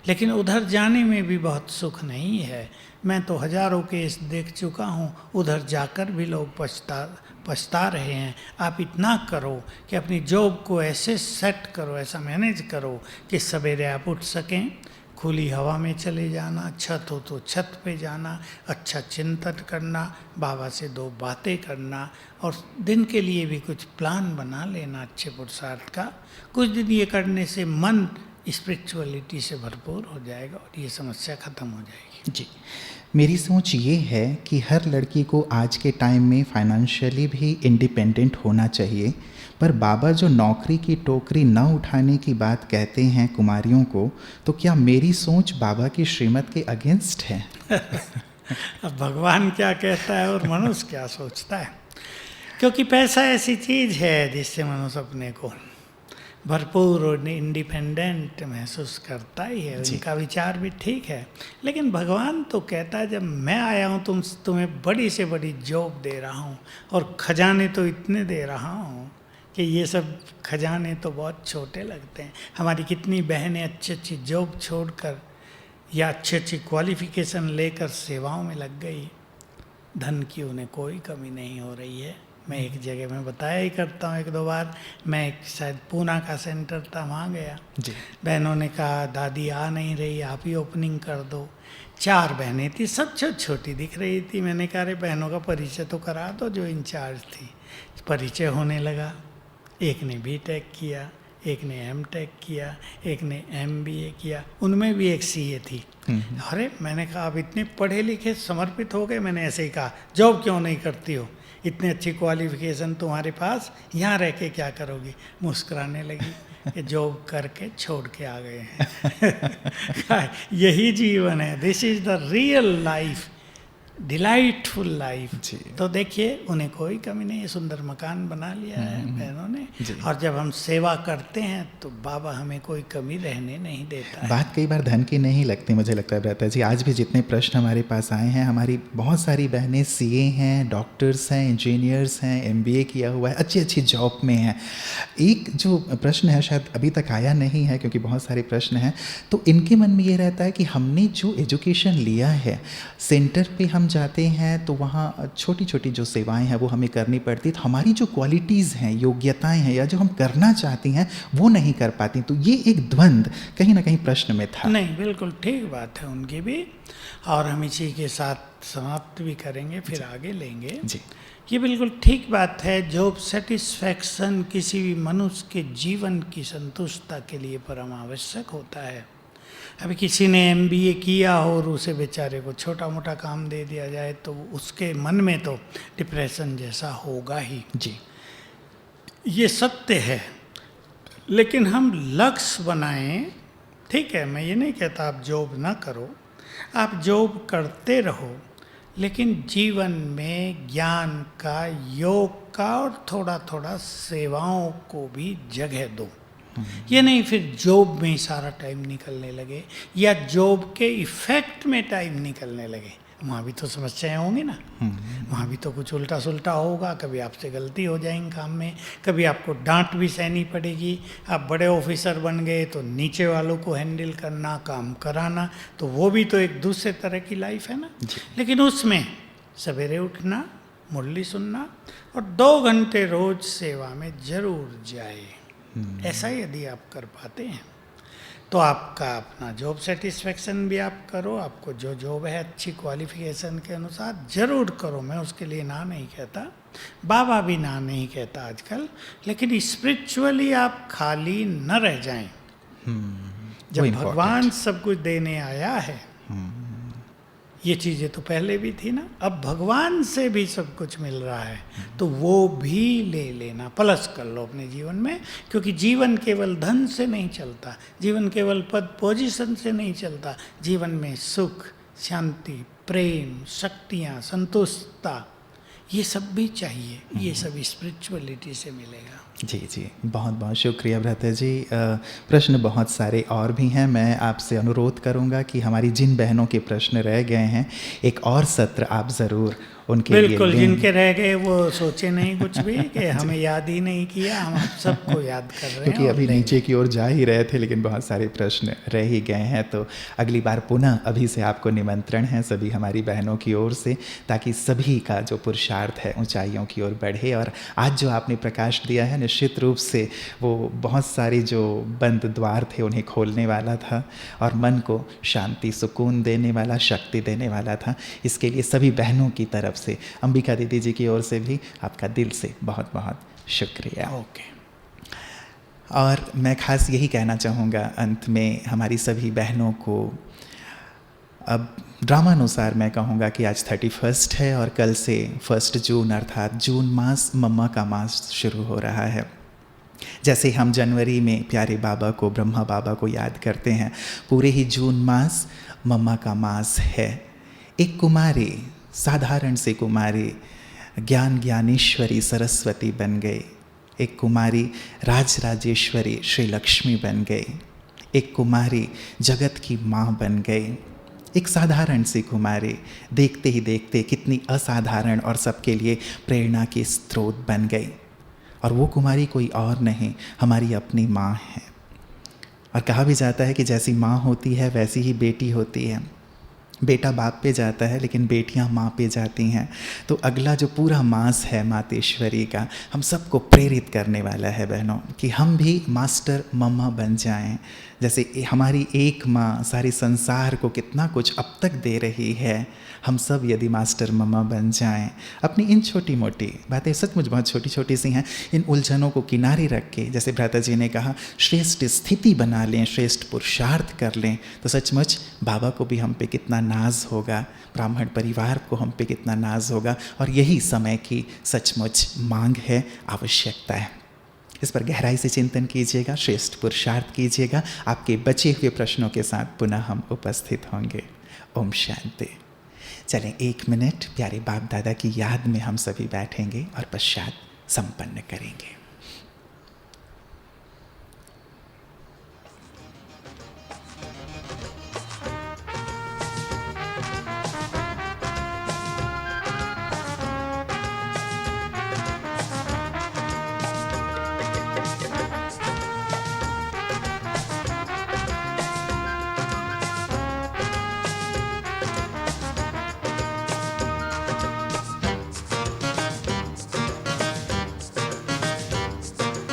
लेकिन उधर जाने में भी बहुत सुख नहीं है। मैं तो हजारों केस देख चुका हूँ, उधर जाकर भी लोग पछता रहे हैं। आप इतना करो कि अपनी जॉब को ऐसे सेट करो, ऐसा मैनेज करो कि सवेरे आप उठ सकें, खुली हवा में चले जाना, छत हो तो छत पे जाना, अच्छा चिंतन करना, बाबा से दो बातें करना, और दिन के लिए भी कुछ प्लान बना लेना अच्छे पुरुषार्थ का। कुछ दिन ये करने से मन स्पिरिचुअलिटी से भरपूर हो जाएगा और ये समस्या ख़त्म हो जाएगी। जी, मेरी सोच ये है कि हर लड़की को आज के टाइम में फाइनेंशियली भी इंडिपेंडेंट होना चाहिए, पर बाबा जो नौकरी की टोकरी न उठाने की बात कहते हैं कुमारियों को, तो क्या मेरी सोच बाबा की श्रीमत के अगेंस्ट है? अब भगवान क्या कहता है और मनुष्य क्या सोचता है, क्योंकि पैसा ऐसी चीज़ है जिससे मनुष्य अपने को भरपूर और इंडिपेंडेंट महसूस करता ही है। उनका विचार भी ठीक है, लेकिन भगवान तो कहता है जब मैं आया हूँ तुम्हें बड़ी से बड़ी जॉब दे रहा हूँ और खजाने तो इतने दे रहा हूँ कि ये सब खजाने तो बहुत छोटे लगते हैं। हमारी कितनी बहनें अच्छी अच्छी जॉब छोड़कर या अच्छी अच्छी क्वालिफिकेशन लेकर सेवाओं में लग गई, धन की उन्हें कोई कमी नहीं हो रही है। मैं एक जगह में बताया ही करता हूँ, एक दो बार मैं एक शायद पूना का सेंटर था, वहाँ गया जी। बहनों ने कहा दादी आ नहीं रही, आप ही ओपनिंग कर दो। 4 बहनें थी, सब छोटी दिख रही थी। मैंने कहा अरे बहनों का परिचय तो करा दो जो इंचार्ज थी। परिचय होने लगा, एक ने बीटेक किया, एक ने एमटेक किया, एक ने एमबीए किया, उनमें भी एक सीए थी। अरे मैंने कहा आप इतने पढ़े लिखे समर्पित हो गए। मैंने ऐसे ही कहा जॉब क्यों नहीं करती हो, इतनी अच्छी क्वालिफिकेशन तुम्हारे पास, यहाँ रह के क्या करोगी। मुस्कुराने लगी कि जॉब करके छोड़ के आ गए हैं। यही जीवन है, this is the real life. Delightful life. जी। तो देखिए उन्हें कोई कमी नहीं है, सुंदर मकान बना लिया है बहनों ने। जी। और जब हम सेवा करते हैं तो बाबा हमें कोई कमी रहने नहीं देता है। बात कई बार धन की नहीं लगती, मुझे लगता है भ्राता जी। आज भी जितने प्रश्न हमारे पास आए हैं, हमारी बहुत सारी बहनें सीए हैं, डॉक्टर्स हैं, इंजीनियर्स हैं, एमबीए किया हुआ है, अच्छी अच्छी जॉब में हैं। एक जो प्रश्न है शायद अभी तक आया नहीं है क्योंकि बहुत सारे प्रश्न हैं, तो इनके मन में ये रहता है कि हमने जो एजुकेशन लिया है, सेंटर पे हम जाते हैं तो वहाँ छोटी छोटी जो सेवाएं हैं वो हमें करनी पड़ती, तो हमारी जो क्वालिटीज़ हैं, योग्यताएं हैं, या जो हम करना चाहती हैं वो नहीं कर पाती। तो ये एक द्वंद्व कहीं ना कहीं प्रश्न में था। नहीं, बिल्कुल ठीक बात है उनकी भी, और हम इसी के साथ समाप्त भी करेंगे, फिर आगे लेंगे जी। ये बिल्कुल ठीक बात है। जॉब सेटिस्फैक्शन किसी भी मनुष्य के जीवन की संतुष्टता के लिए परम आवश्यक होता है। अभी किसी ने एमबीए किया और उसे बेचारे को छोटा मोटा काम दे दिया जाए तो उसके मन में तो डिप्रेशन जैसा होगा ही। जी। ये सत्य है, लेकिन हम लक्ष्य बनाएं। ठीक है, मैं ये नहीं कहता आप जॉब ना करो, आप जॉब करते रहो, लेकिन जीवन में ज्ञान का, योग का और थोड़ा थोड़ा सेवाओं को भी जगह दो। ये नहीं फिर जॉब में सारा टाइम निकलने लगे या जॉब के इफ़ेक्ट में टाइम निकलने लगे। वहाँ भी तो समस्याएं होंगी ना, वहाँ भी तो कुछ उल्टा सुल्टा होगा। कभी आपसे गलती हो जाएगी काम में, कभी आपको डांट भी सहनी पड़ेगी। आप बड़े ऑफिसर बन गए तो नीचे वालों को हैंडल करना, काम कराना, तो वो भी तो एक दूसरे तरह की लाइफ है ना। लेकिन उसमें सवेरे उठना, मुरली सुनना और 2 घंटे रोज सेवा में जरूर जाए। ऐसा यदि आप कर पाते हैं तो आपका अपना जॉब सेटिस्फेक्शन भी आप करो। आपको जो जॉब है अच्छी क्वालिफिकेशन के अनुसार जरूर करो, मैं उसके लिए ना नहीं कहता, बाबा भी ना नहीं कहता आजकल। लेकिन स्पिरिचुअली आप खाली न रह जाएं। जब भगवान सब कुछ देने आया है, ये चीज़ें तो पहले भी थी ना, अब भगवान से भी सब कुछ मिल रहा है, तो वो भी ले लेना, प्लस कर लो अपने जीवन में। क्योंकि जीवन केवल धन से नहीं चलता, जीवन केवल पद पोजीशन से नहीं चलता। जीवन में सुख, शांति, प्रेम, शक्तियाँ, संतुष्टता, ये सब भी चाहिए। ये सब स्पिरिचुअलिटी से मिलेगा। जी जी, बहुत बहुत शुक्रिया भ्राता जी। प्रश्न बहुत सारे और भी हैं। मैं आपसे अनुरोध करूंगा कि हमारी जिन बहनों के प्रश्न रह गए हैं, एक और सत्र आप ज़रूर उनके लिए बिल्कुल, लें। जिनके रह गए वो सोचे नहीं कुछ भी कि हमें याद ही नहीं किया, हम आप सबको याद कर रहे हैं। क्योंकि अभी नीचे की ओर जा ही रहे थे, लेकिन बहुत सारे प्रश्न रह ही गए हैं। तो अगली बार पुनः अभी से आपको निमंत्रण है सभी हमारी बहनों की ओर से, ताकि सभी का जो पुरुषार्थ है ऊंचाइयों की ओर बढ़े। और आज जो आपने प्रकाश दिया है, निश्चित रूप से वो बहुत सारे जो बंद द्वार थे उन्हें खोलने वाला था और मन को शांति, सुकून देने वाला, शक्ति देने वाला था। इसके लिए सभी बहनों की तरफ से, अंबिका दीदी जी की ओर से भी आपका दिल से बहुत बहुत शुक्रिया। ओके। और मैं खास यही कहना चाहूँगा अंत में हमारी सभी बहनों को, अब ड्रामानुसार मैं कहूँगा कि आज 31 है और कल से 1 जून अर्थात जून मास, मम्मा का मास शुरू हो रहा है। जैसे हम जनवरी में प्यारे बाबा को, ब्रह्मा बाबा को याद करते हैं, पूरे ही जून मास मम्मा का मास है। एक कुमारी, साधारण सी कुमारी, ज्ञान ज्ञानेश्वरी सरस्वती बन गई। एक कुमारी राजराजेश्वरी श्री लक्ष्मी बन गई। एक कुमारी जगत की माँ बन गई। एक साधारण सी कुमारी देखते ही देखते कितनी असाधारण और सबके लिए प्रेरणा की स्रोत बन गई। और वो कुमारी कोई और नहीं, हमारी अपनी माँ है। और कहा भी जाता है कि जैसी माँ होती है वैसी ही बेटी होती है। बेटा बाप पे जाता है लेकिन बेटियां माँ पे जाती हैं। तो अगला जो पूरा मास है मातेश्वरी का, हम सबको प्रेरित करने वाला है बहनों, कि हम भी मास्टर मम्मा बन जाएं। जैसे हमारी एक माँ सारे संसार को कितना कुछ अब तक दे रही है, हम सब यदि मास्टर मम्मा बन जाएं, अपनी इन छोटी मोटी बातें, सचमुच बहुत छोटी छोटी सी हैं, इन उलझनों को किनारे रख के, जैसे भ्राता जी ने कहा, श्रेष्ठ स्थिति बना लें, श्रेष्ठ पुरुषार्थ कर लें, तो सचमुच बाबा को भी हम पे कितना नाज होगा, ब्राह्मण परिवार को हम पे कितना नाज होगा। और यही समय की सचमुच मांग है, आवश्यकता है। इस पर गहराई से चिंतन कीजिएगा, श्रेष्ठ पुरुषार्थ कीजिएगा। आपके बचे हुए प्रश्नों के साथ पुनः हम उपस्थित होंगे। ओम शांति। चलें 1 मिनट प्यारे बाप दादा की याद में हम सभी बैठेंगे और पश्चात संपन्न करेंगे।